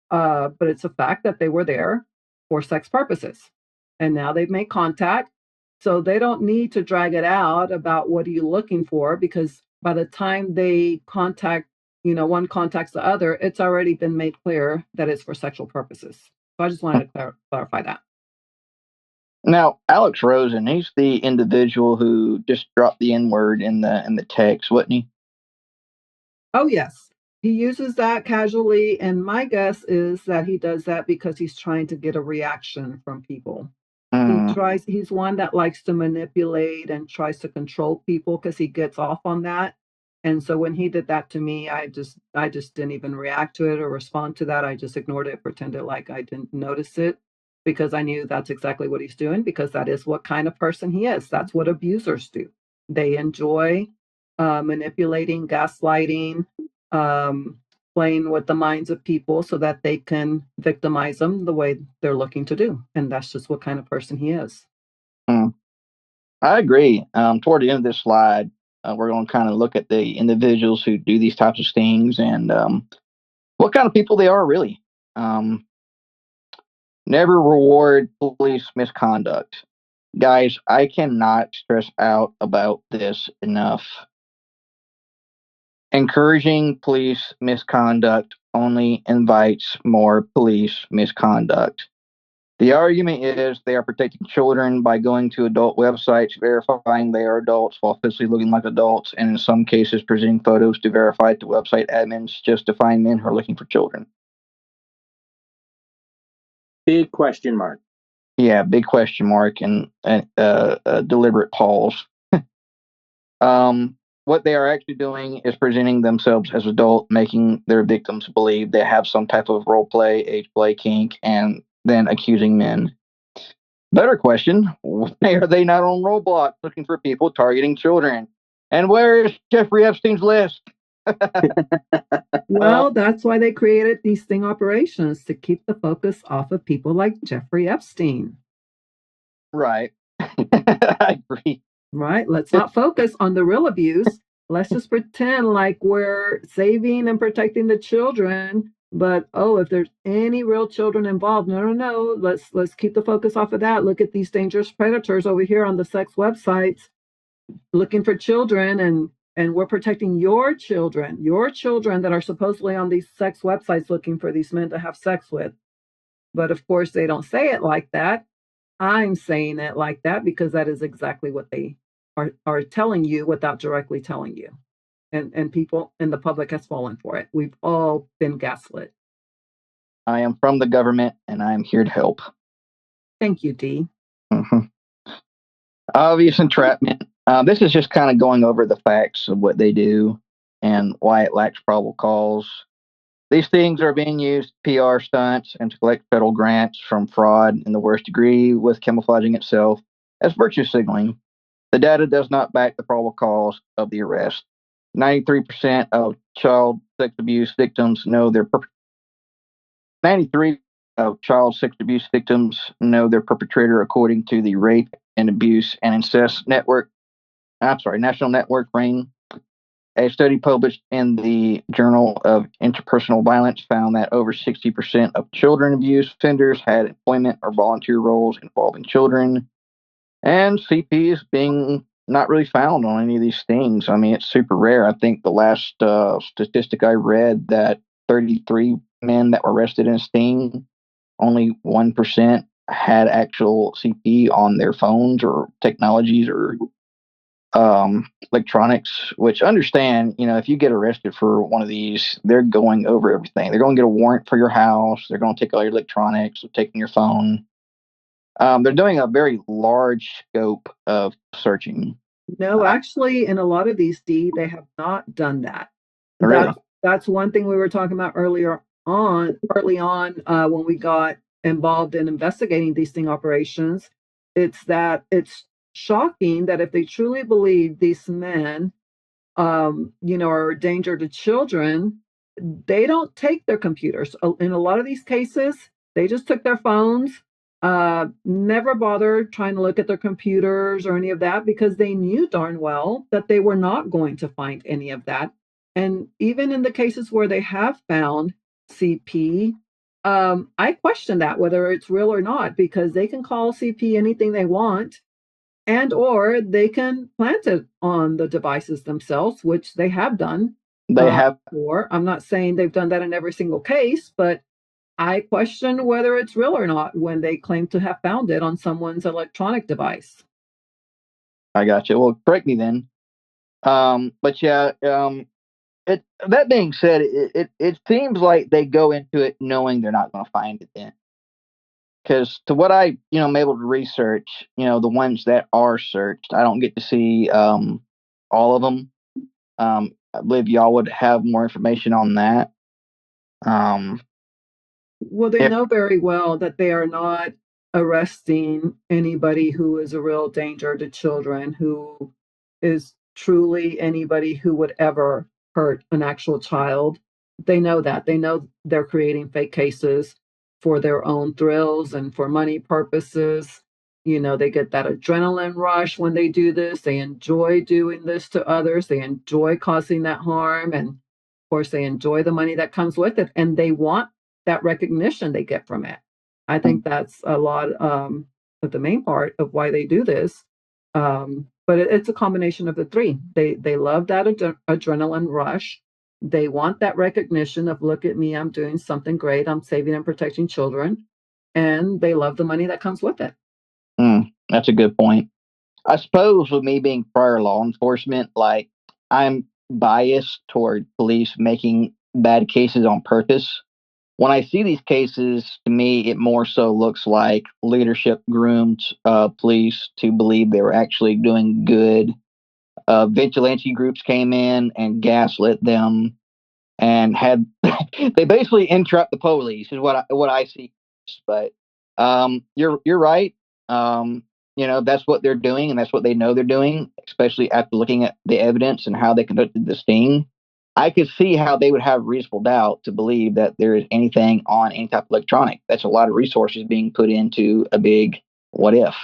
But it's a fact that they were there for sex purposes. And now they've made contact. So they don't need to drag it out about what are you looking for, because by the time they contact, one contacts the other, it's already been made clear that it's for sexual purposes. So I just wanted to clarify that. Now, Alex Rosen, he's the individual who just dropped the N word in the text, wasn't he? Oh, yes. He uses that casually, and my guess is that he does that because he's trying to get a reaction from people. Mm. He's one that likes to manipulate and tries to control people because he gets off on that. And so when he did that to me, I just didn't even react to it or respond to that. I just ignored it, pretended like I didn't notice it, because I knew that's exactly what he's doing, because that is what kind of person he is. That's what abusers do. They enjoy manipulating, gaslighting, um, playing with the minds of people so that they can victimize them the way they're looking to do. And that's just what kind of person he is. Mm. I agree. Toward the end of this slide, we're going to kind of look at the individuals who do these types of stings and what kind of people they are really. Um, Never reward police misconduct. Guys, I cannot stress out about this enough. Encouraging police misconduct only invites more police misconduct. The argument is they are protecting children by going to adult websites, verifying they are adults while physically looking like adults, and in some cases presenting photos to verify to website admins just to find men who are looking for children. Big question mark. Yeah, big question mark and deliberate pause. What they are actually doing is presenting themselves as adult, making their victims believe they have some type of role play, age play kink, and then accusing men. Better question, why are they not on Roblox looking for people targeting children? And where is Jeffrey Epstein's list? Well, that's why they created these sting operations to keep the focus off of people like Jeffrey Epstein. Right. I agree. Right? Let's not focus on the real abuse. Let's just pretend like we're saving and protecting the children. But oh, if there's any real children involved, no. Let's keep the focus off of that. Look at these dangerous predators over here on the sex websites looking for children, and we're protecting your children that are supposedly on these sex websites looking for these men to have sex with. But of course, they don't say it like that. I'm saying it like that because that is exactly what they are telling you without directly telling you. And people and the public has fallen for it. We've all been gaslit. I am from the government and I am here to help. Thank you, Dee. Mm-hmm. Obvious entrapment. This is just kind of going over the facts of what they do and why it lacks probable cause. These things are being used PR stunts and to collect federal grants from fraud in the worst degree, with camouflaging itself as virtue signaling. The data does not back the probable cause of the arrest. 93% of child sex abuse victims know their 93 of child sex abuse victims know their perpetrator, according to the Rape and Abuse and Incest Network. National Network RAIN. A study published in the Journal of Interpersonal Violence found that over 60% of children abuse offenders had employment or volunteer roles involving children. And CP is being not really found on any of these things. I mean, it's super rare. I think the last statistic I read that 33 men that were arrested in a sting, only 1% had actual CP on their phones or technologies or electronics, which understand, if you get arrested for one of these, they're going over everything. They're going to get a warrant for your house. They're going to take all your electronics, taking your phone. They're doing a very large scope of searching. No, actually, in a lot of these, Dee, they have not done that. Really? That's one thing we were talking about early on, when we got involved in investigating these sting operations. It's shocking that if they truly believe these men, are a danger to children, they don't take their computers. In a lot of these cases, they just took their phones, never bothered trying to look at their computers or any of that because they knew darn well that they were not going to find any of that. And even in the cases where they have found CP, I question that whether it's real or not because they can call CP anything they want and or they can plant it on the devices themselves, which they have done. They have. Before. I'm not saying they've done that in every single case, but I question whether it's real or not when they claim to have found it on someone's electronic device. I got you. Well, correct me then. But yeah, that being said, it seems like they go into it knowing they're not going to find it then. Because to what I am able to research, the ones that are searched, I don't get to see all of them. I believe y'all would have more information on that. Well, they know very well that they are not arresting anybody who is a real danger to children, who is truly anybody who would ever hurt an actual child. They know that. They know they're creating fake cases for their own thrills and for money purposes. They get that adrenaline rush when they do this. They enjoy doing this to others. They enjoy causing that harm. And of course, they enjoy the money that comes with it. And they want that recognition they get from it. I think that's a lot of the main part of why they do this. But it's a combination of the three. They love that adrenaline rush. They want that recognition of, look at me, I'm doing something great. I'm saving and protecting children. And they love the money that comes with it. That's a good point. I suppose with me being prior law enforcement, like I'm biased toward police making bad cases on purpose. When I see these cases, to me, it more so looks like leadership groomed police to believe they were actually doing good. Vigilante groups came in and gaslit them and had they basically entrapped the police is what I see. But you're right. That's what they're doing, and that's what they know they're doing, especially after looking at the evidence and how they conducted the sting. I could see how they would have reasonable doubt to believe that there is anything on any type of electronic. That's a lot of resources being put into a big what if.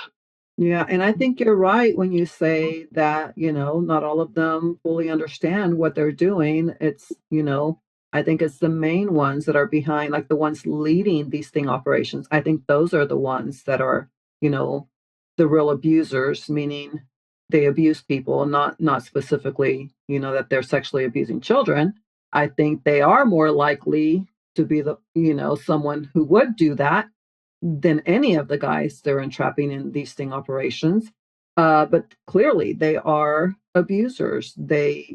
Yeah, and I think you're right when you say that, not all of them fully understand what they're doing. I think it's the main ones that are behind, like the ones leading these sting operations. I think those are the ones that are, you know, the real abusers, meaning they abuse people, not specifically, that they're sexually abusing children. I think they are more likely to be someone who would do that than any of the guys they're entrapping in these sting operations. But clearly, they are abusers.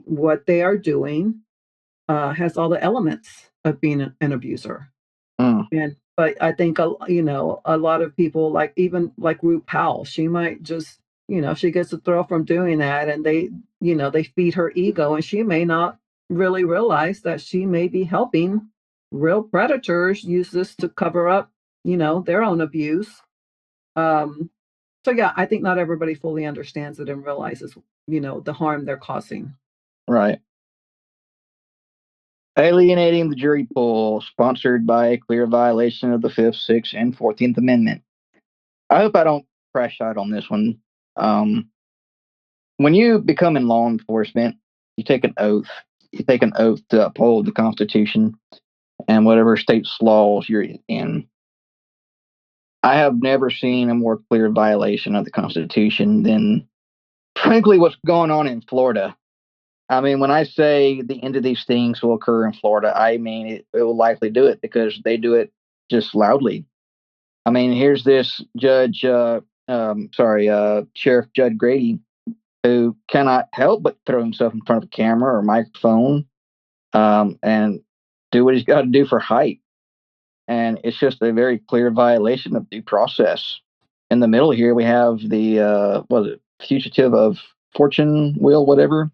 What they are doing has all the elements of being an abuser. Mm, But I think a lot of people, like even like Ruth Powell, she might just she gets a thrill from doing that, and they feed her ego, and she may not really realize that she may be helping real predators use this to cover up their own abuse. um so yeah, I think not everybody fully understands it and realizes the harm they're causing. right. Alienating the jury pool, sponsored by a clear violation of the Fifth, Sixth, and 14th Amendment. I hope I don't crash out on this one. Um, when you become in law enforcement, you take an oath. You take an oath to uphold the Constitution and whatever state's laws you're in. I have never seen a more clear violation of the Constitution than, frankly, what's going on in Florida. I mean, when I say the end of these things will occur in Florida, I mean it will likely do it because they do it just loudly. I mean, here's this Sheriff Judd Grady, who cannot help but throw himself in front of a camera or microphone and do what he's got to do for hype. And it's just a very clear violation of due process. In the middle here, we have the, fugitive of fortune wheel, whatever.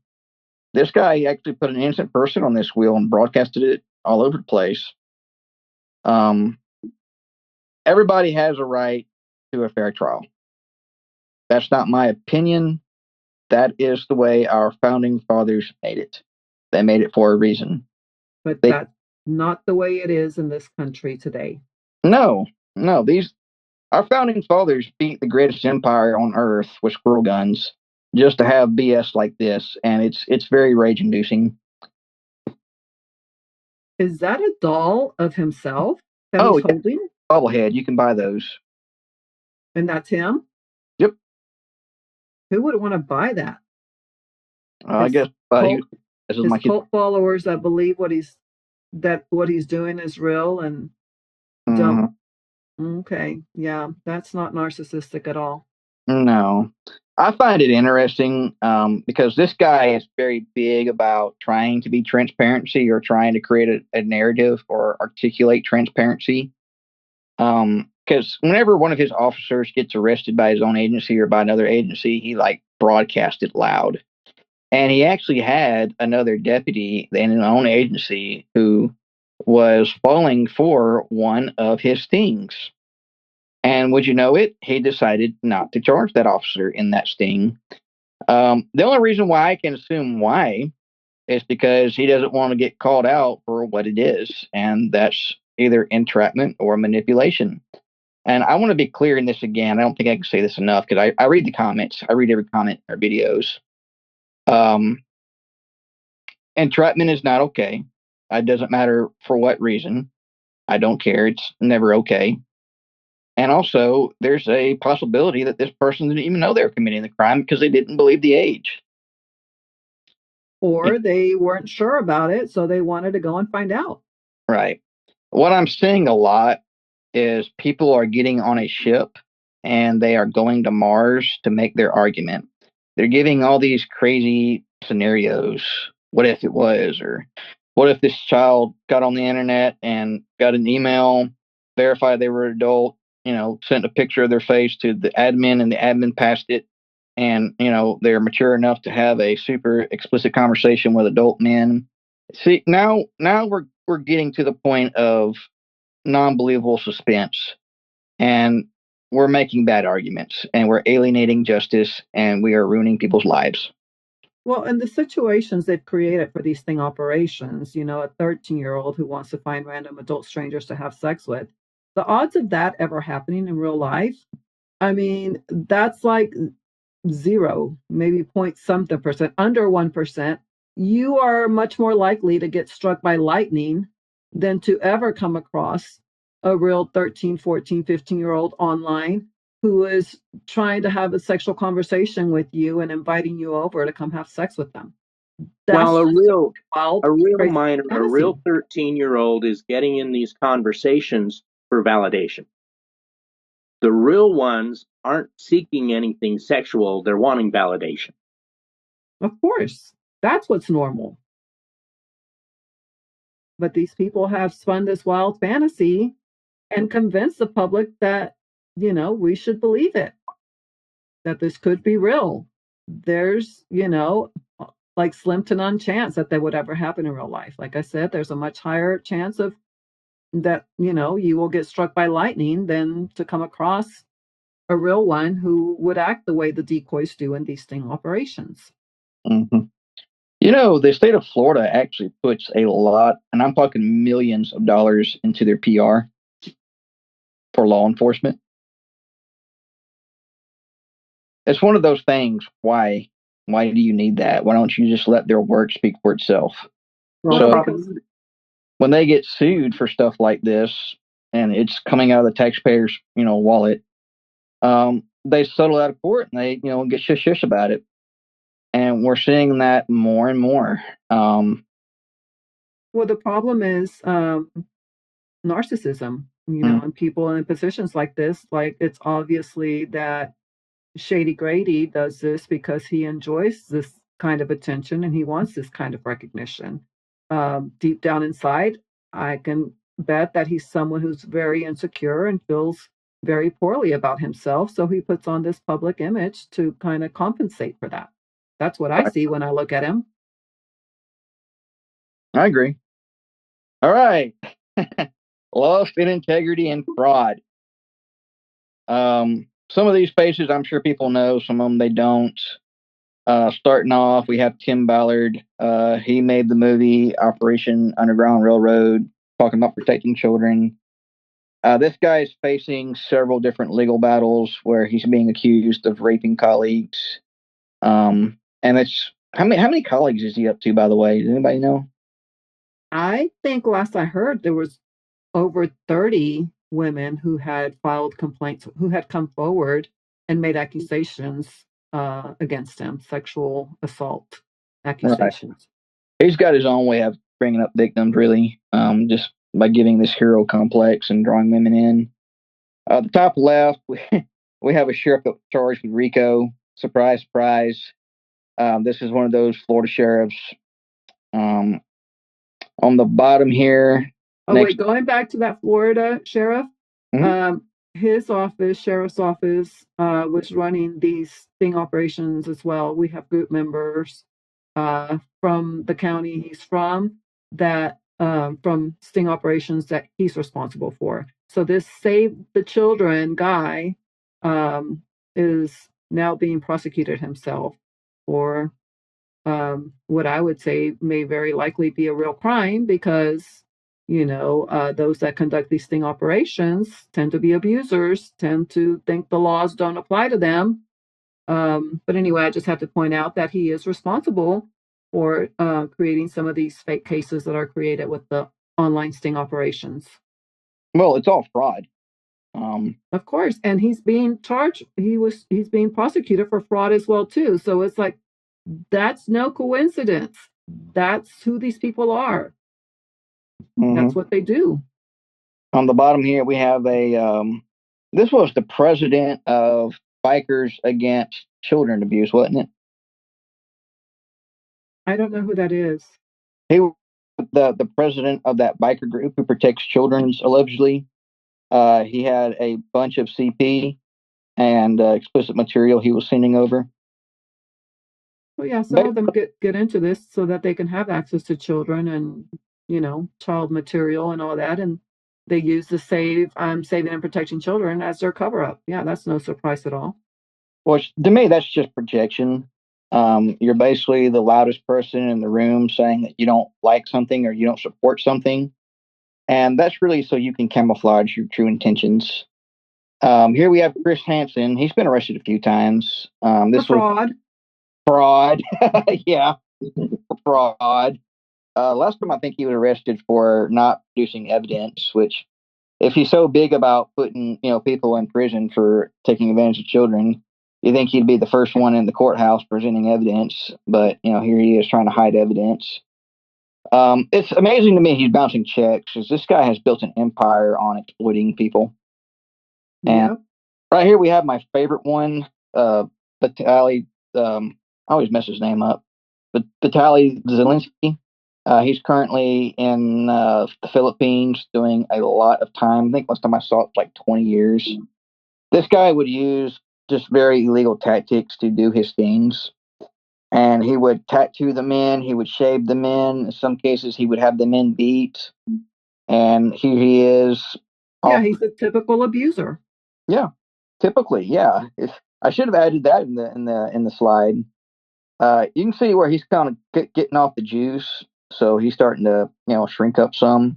This guy actually put an innocent person on this wheel and broadcasted it all over the place. Um, Everybody has a right to a fair trial. That's not my opinion. That is the way our founding fathers made it. They made it for a reason. But They that's not the way it is in this country today. no, no. These our founding fathers beat the greatest empire on earth with squirrel guns just to have BS like this, and it's very rage inducing. Is that a doll of himself that Oh he's yeah, holding? bobblehead. You can buy those. And that's him? Yep. Who would want to buy that? I His guess cult this is his my kid. cult followers that believe what he's doing is real and don't. Mhm. Okay, yeah, that's not narcissistic at all. No, I find it interesting because this guy is very big about trying to be transparency or trying to create a narrative or articulate transparency. Because whenever one of his officers gets arrested by his own agency or by another agency, he like broadcast it loud. And he actually had another deputy in his own agency who was falling for one of his stings. And would you know it, he decided not to charge that officer in that sting. The only reason why I can assume why is because he doesn't want to get called out for what it is, and that's either entrapment or manipulation. And I want to be clear in this again. I don't think I can say this enough because I read the comments. I read every comment in our videos. Entrapment is not okay. It doesn't matter for what reason. I don't care. It's never okay. And also, there's a possibility that this person didn't even know they were committing the crime because they didn't believe the age. Or they weren't sure about it, so they wanted to go and find out. Right. What I'm seeing a lot is people are getting on a ship and they are going to Mars to make their argument. They're giving all these crazy scenarios. What if it was? Or what if this child got on the internet and got an email, verified they were an adult, sent a picture of their face to the admin and the admin passed it. And, they're mature enough to have a super explicit conversation with adult men. See, now we're getting to the point of non-believable suspense, and we're making bad arguments, and we're alienating justice, and we are ruining people's lives. Well, and the situations they've created for these sting operations, a 13-year-old who wants to find random adult strangers to have sex with, the odds of that ever happening in real life, I mean, that's like zero, maybe point something percent, under 1%. You are much more likely to get struck by lightning than to ever come across a real 13, 14, 15-year-old online who is trying to have a sexual conversation with you and inviting you over to come have sex with them. While That's a just a real wild, a real crazy minor, a fantasy. real 13-year-old is getting in these conversations for validation. The real ones aren't seeking anything sexual, they're wanting validation. Of course, that's what's normal. But these people have spun this wild fantasy and convinced the public that, we should believe it, that this could be real. There's, like slim to none chance that would ever happen in real life. Like I said, there's a much higher chance of that, you will get struck by lightning than to come across a real one who would act the way the decoys do in these sting operations. Mm-hmm. The state of Florida actually puts a lot, and I'm talking millions of dollars into their PR for law enforcement. It's one of those things. Why? Why do you need that? Why don't you just let their work speak for itself? Well, So Because when they get sued for stuff like this, and it's coming out of the taxpayer's, wallet, they settle out of court and they, get shush shush about it. And we're seeing that more and more. well, the problem is narcissism, Mm, and people in positions like this, like it's obviously that Shady Grady does this because he enjoys this kind of attention and he wants this kind of recognition. Deep down inside, I can bet that he's someone who's very insecure and feels very poorly about himself. So he puts on this public image to kind of compensate for that. That's what I right. see when I look at him. I agree. All right. Lost in integrity and fraud. Some of these faces I'm sure people know, some of them they don't. Starting off, we have Tim Ballard. He made the movie Operation Underground Railroad, talking about protecting children. This guy is facing several different legal battles where he's being accused of raping colleagues. And it's how many colleagues is he up to, by the way? Does anybody know? I think last I heard there was over 30 women who had filed complaints, who had come forward and made accusations against him, sexual assault Right. accusations. He's got his own way of bringing up victims, really, just by giving this hero complex and drawing women in. The top left, we have a sheriff that was charged with RICO. Surprise, surprise. This is one of those Florida sheriffs. Um, on the bottom here, Oh, wait, next. going back to that Florida sheriff, Mhm. um, his office, sheriff's office, was running these sting operations as well. We have group members from the county he's from that from sting operations that he's responsible for. So this Save the Children guy is now being prosecuted himself for what I would say may very likely be a real crime because Those that conduct these sting operations tend to be abusers, tend to think the laws don't apply to them. But anyway, I just have to point out that he is responsible for creating some of these fake cases that are created with the online sting operations. Well, it's all fraud. Of course, and he's being charged. He's being prosecuted for fraud as well too. So it's like that's no coincidence. That's who these people are. That's what they do. On the bottom here, we have this was the president of Bikers Against Children Abuse, wasn't it? I don't know who that is. He was the president of that biker group who protects children, allegedly. He had a bunch of CP and explicit material he was sending over. Well, yeah, some of them get into this so that they can have access to children and child material and all that, and they use the saving and protecting children as their cover up. Yeah, that's no surprise at all. Well, to me, that's just projection. You're basically the loudest person in the room saying that you don't like something or you don't support something, and that's really so you can camouflage your true intentions. Here we have Chris Hansen. He's been arrested a few times. This fraud. Fraud. Yeah, fraud. Last time I think he was arrested for not producing evidence, which if he's so big about putting, people in prison for taking advantage of children, you think he'd be the first one in the courthouse presenting evidence, but here he is trying to hide evidence. It's amazing to me he's bouncing checks because this guy has built an empire on exploiting people. And right here we have my favorite one, Vitaly. I always mess his name up, but Vitaly Zelensky. He's currently in the Philippines doing a lot of time. I think last time I saw it was like 20 years. This guy would use just very illegal tactics to do his things. And he would tattoo the men, he would shave the men. In some cases, he would have the men beat. And here he is. Yeah, he's a typical abuser. Yeah, typically, yeah. I should have added that in the slide. You can see where he's kind of getting off the juice. So he's starting to, shrink up some.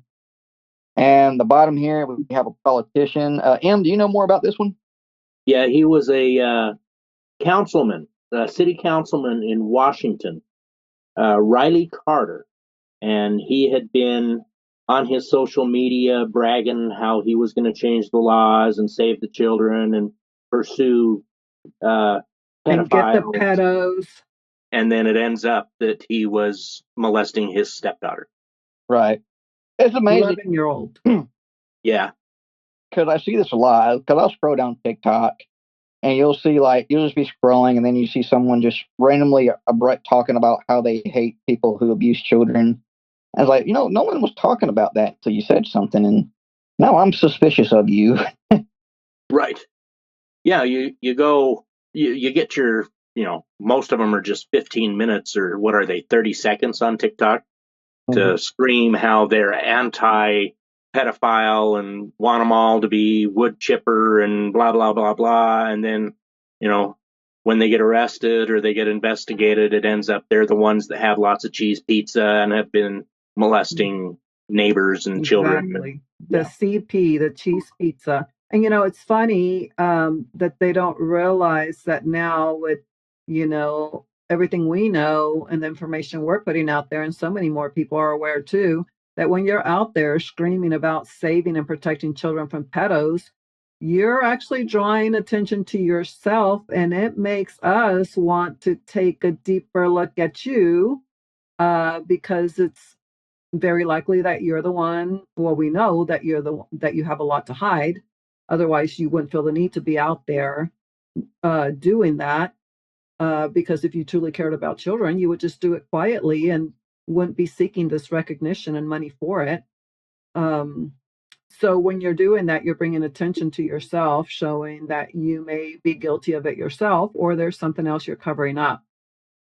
And the bottom here, we have a politician. M, do you know more about this one? Yeah, he was a councilman, a city councilman in Washington, Riley Carter. And he had been on his social media bragging how he was going to change the laws and save the children and pursue pedophiles. And get the pedos. And then it ends up that he was molesting his stepdaughter. Right. It's amazing. 11-year-old. Yeah. Because I see this a lot. Because I'll scroll down TikTok and you'll see you'll just be scrolling and then you see someone just randomly talking about how they hate people who abuse children. I was like, no one was talking about that until you said something. And now I'm suspicious of you. Right. Yeah. You go, you get your, most of them are just 15 minutes or what are they, 30 seconds on TikTok to scream how they're anti-pedophile and want them all to be wood chipper and blah, blah, blah, blah. And then, when they get arrested or they get investigated, it ends up they're the ones that have lots of cheese pizza and have been molesting neighbors and children. Exactly. The CP, the cheese pizza. And, it's funny that they don't realize that now with, everything we know and the information we're putting out there, and so many more people are aware too, that when you're out there screaming about saving and protecting children from pedos, you're actually drawing attention to yourself, and it makes us want to take a deeper look at you because it's very likely that you're the one. Well, we know that that you have a lot to hide. Otherwise, you wouldn't feel the need to be out there doing that. Because if you truly cared about children, you would just do it quietly and wouldn't be seeking this recognition and money for it. So when you're doing that, you're bringing attention to yourself, showing that you may be guilty of it yourself, or there's something else you're covering up.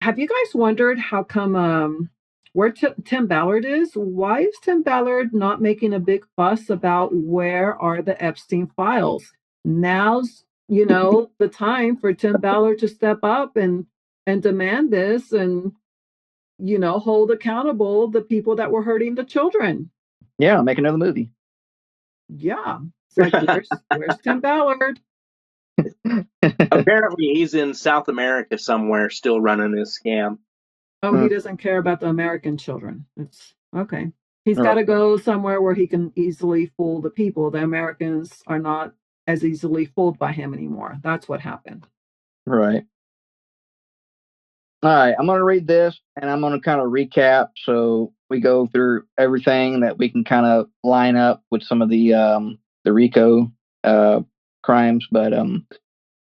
Have you guys wondered how come where Tim Ballard is? Why is Tim Ballard not making a big fuss about where are the Epstein files? Now's the time for Tim Ballard to step up and demand this and hold accountable the people that were hurting the children. Yeah, make another movie. Yeah. It's like, where's Tim Ballard? Apparently, he's in South America somewhere, still running this scam. Oh, he doesn't care about the American children. It's okay. He's got Right. to go somewhere where he can easily fool the people. The Americans are not as easily fooled by him anymore. That's what happened. Right. All right, I'm going to read this and I'm going to kind of recap so we go through everything that we can kind of line up with some of the RICO uh, crimes. But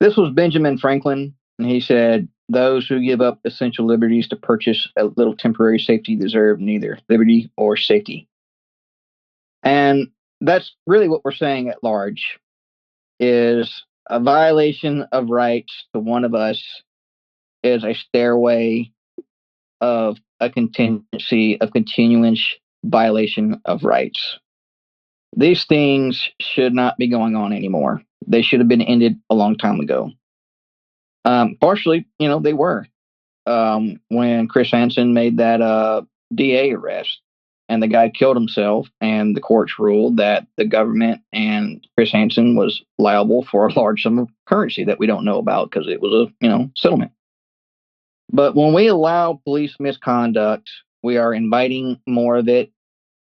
this was Benjamin Franklin, and he said, "Those who give up essential liberties to purchase a little temporary safety deserve neither liberty or safety." And that's really what we're saying at large is a violation of rights to one of us is a stairway of a contingency of continuous violation of rights. These things should not be going on anymore. They should have been ended a long time ago. Partially, they were. When Chris Hansen made that DA arrest and the guy killed himself, and the courts ruled that the government and Chris Hansen was liable for a large sum of currency that we don't know about because it was a settlement. But when we allow police misconduct, we are inviting more of it,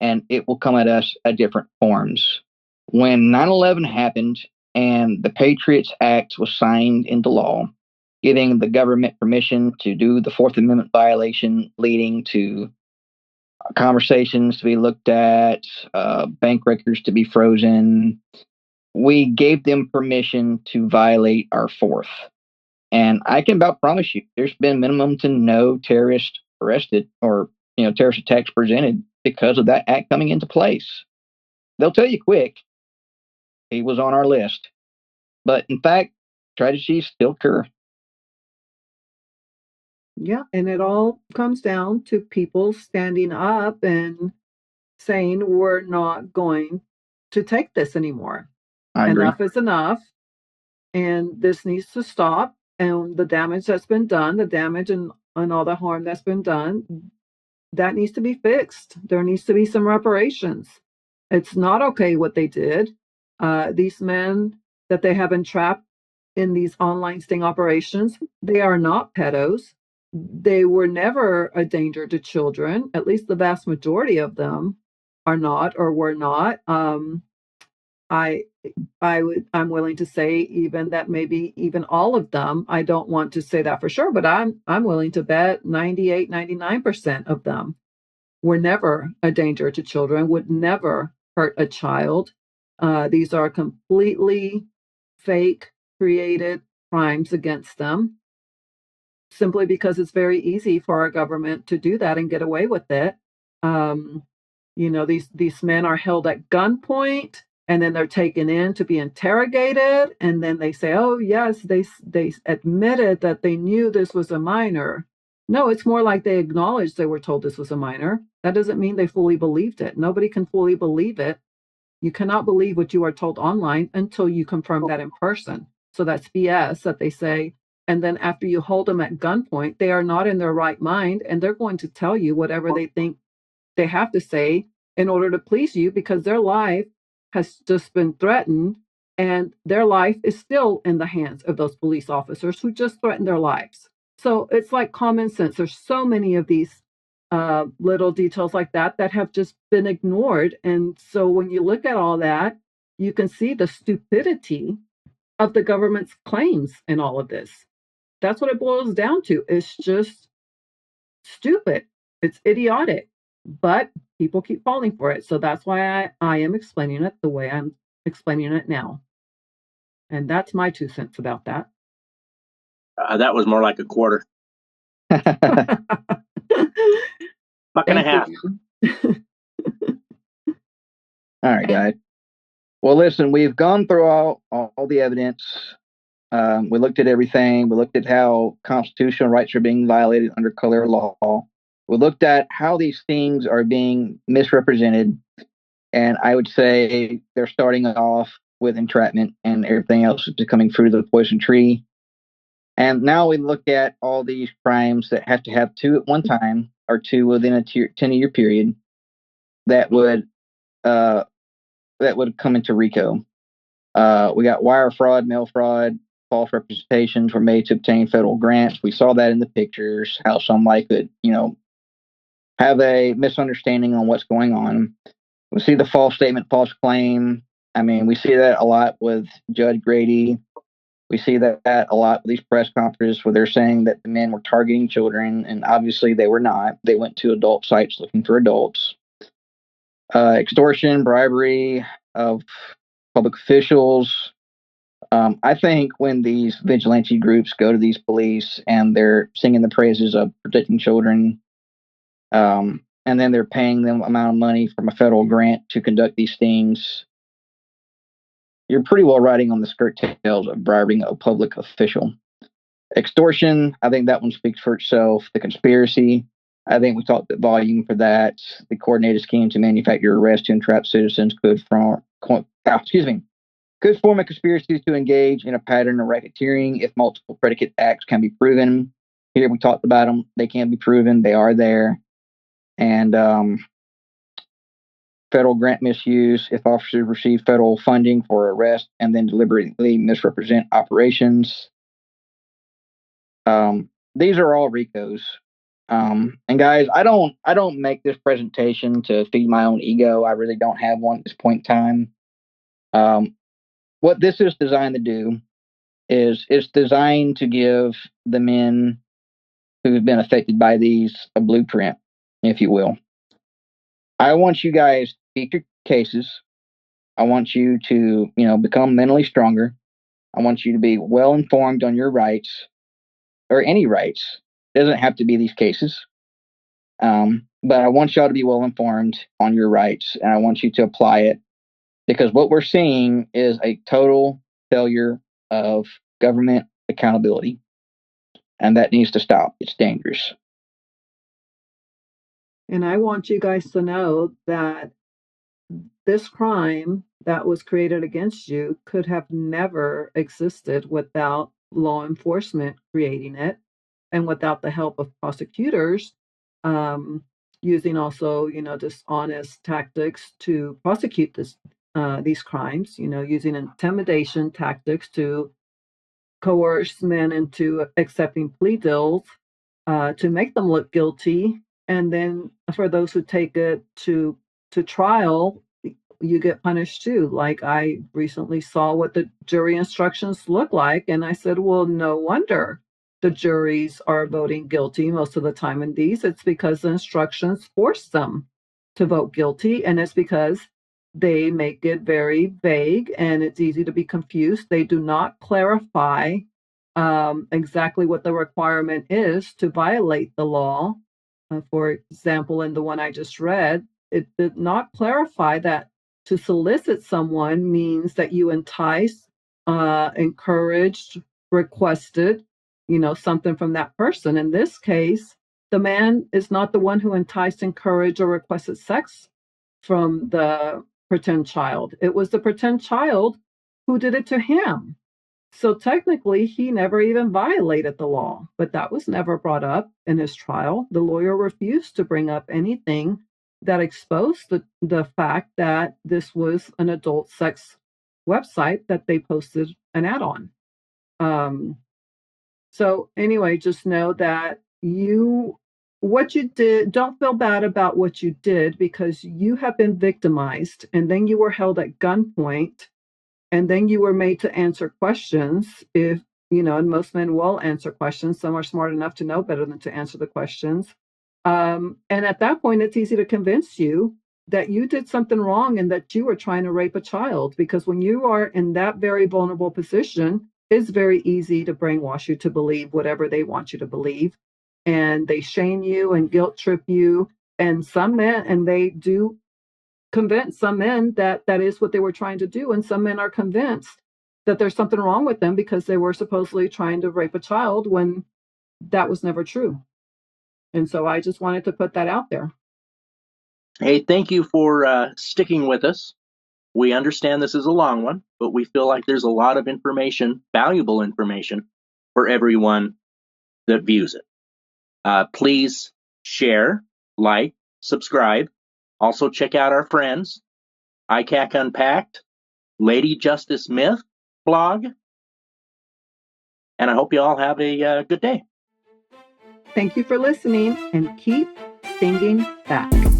and it will come at us at different forms. When 9/11 happened and the Patriots Act was signed into law, giving the government permission to do the Fourth Amendment violation, leading to conversations to be looked at, bank records to be frozen, we gave them permission to violate our Fourth. And I can about promise you, there's been minimum to no terrorist arrested or terrorist attacks presented because of that act coming into place. They'll tell you quick he was on our list, but in fact, tragedies still occur. Yeah, and it all comes down to people standing up and saying we're not going to take this anymore. I agree. Enough is enough, and this needs to stop. And the damage that's been done, the damage and all the harm that's been done, that needs to be fixed. There needs to be some reparations. It's not okay what they did. These men that they have entrapped in these online sting operations, they are not pedos. They were never a danger to children. At least the vast majority of them are not or were not. I I'm willing to say even that maybe even all of them. I don't want to say that for sure, but I'm willing to bet 98, 99% of them were never a danger to children, would never hurt a child. These are completely fake, created crimes against them simply because it's very easy for our government to do that and get away with it. Um, these men are held at gunpoint and then they're taken in to be interrogated, and then they say, "Oh yes, they admitted that they knew this was a minor." No, it's more like they acknowledged they were told this was a minor. That doesn't mean they fully believed it. Nobody can fully believe it. You cannot believe what you are told online until you confirm that in person. So that's BS that they say. And then after you hold them at gunpoint, they are not in their right mind and they're going to tell you whatever they think they have to say in order to please you because their life has just been threatened and their life is still in the hands of those police officers who just threatened their lives. So it's like common sense. There's so many of these little details like that that have just been ignored. And so when you look at all that, you can see the stupidity of the government's claims in all of this. That's what it boils down to. It's just stupid. It's idiotic, but people keep falling for it. So that's why I am explaining it the way I'm explaining it now. And that's my 2 cents about that. That was more like a quarter. Buck and a Thank half. you. All right, guys. Well, listen, we've gone through all the evidence. We looked at everything. We looked at how constitutional rights are being violated under color law. We looked at how these things are being misrepresented. And I would say they're starting off with entrapment and everything else is becoming fruit of the poison tree. And now we look at all these crimes that have to have two at one time or two within a 10-year period that would that would come into RICO. We got wire fraud, mail fraud, false representations were made to obtain federal grants. We saw that in the pictures, how somebody could, have a misunderstanding on what's going on. We see the false statement, false claim. I mean, we see that a lot with Judge Grady. We see that a lot with these press conferences where they're saying that the men were targeting children, and obviously they were not. They went to adult sites looking for adults. Extortion, bribery of public officials. I think when these vigilante groups go to these police and they're singing the praises of protecting children, and then they're paying them amount of money from a federal grant to conduct these things, you're pretty well riding on the skirt tails of bribing a public official. Extortion, I think that one speaks for itself. The conspiracy, I think we talked the volume for that. The coordinated scheme to manufacture arrest to entrap citizens could form a conspiracy to engage in a pattern of racketeering if multiple predicate acts can be proven. Here we talked about them. They can be proven. They are there. And federal grant misuse if officers receive federal funding for arrest and then deliberately misrepresent operations. These are all RICOs. And guys, I don't make this presentation to feed my own ego. I really don't have one at this point in time. What this is designed to do is it's designed to give the men who've been affected by these a blueprint, if you will. I want you guys to beat your cases. I want you to, become mentally stronger. I want you to be well informed on your rights or any rights. It doesn't have to be these cases. But I want y'all to be well informed on your rights, and I want you to apply it, because what we're seeing is a total failure of government accountability, and that needs to stop. It's dangerous. And I want you guys to know that this crime that was created against you could have never existed without law enforcement creating it and without the help of prosecutors using also, dishonest tactics to prosecute these crimes, using intimidation tactics to coerce men into accepting plea deals to make them look guilty. And then for those who take it to trial, you get punished too. Like I recently saw what the jury instructions look like, and I said, well, no wonder the juries are voting guilty most of the time in these. It's because the instructions force them to vote guilty, and it's because they make it very vague and it's easy to be confused. They do not clarify exactly what the requirement is to violate the law. For example, in the one I just read, it did not clarify that to solicit someone means that you entice, encouraged, requested, something from that person. In this case, the man is not the one who enticed, encouraged, or requested sex from the pretend child. It was the pretend child who did it to him. So technically, he never even violated the law, but that was never brought up in his trial. The lawyer refused to bring up anything that exposed the fact that this was an adult sex website that they posted an ad on. So anyway, just know that what you did, don't feel bad about what you did, because you have been victimized and then you were held at gunpoint. And then you were made to answer questions and most men will answer questions. Some are smart enough to know better than to answer the questions. And at that point, it's easy to convince you that you did something wrong and that you were trying to rape a child. Because when you are in that very vulnerable position, it's very easy to brainwash you to believe whatever they want you to believe. And they shame you and guilt trip you. And they do convince some men that is what they were trying to do, and some men are convinced that there's something wrong with them because they were supposedly trying to rape a child when that was never true. And so I just wanted to put that out there. Hey, thank you for sticking with us. We understand this is a long one, but we feel like there's a lot of information, valuable information, for everyone that views it. Please share, like, subscribe. Also check out our friends. ICAC Unpacked, Lady Justice Myth blog, and I hope you all have a good day. Thank you for listening, and keep stinging back.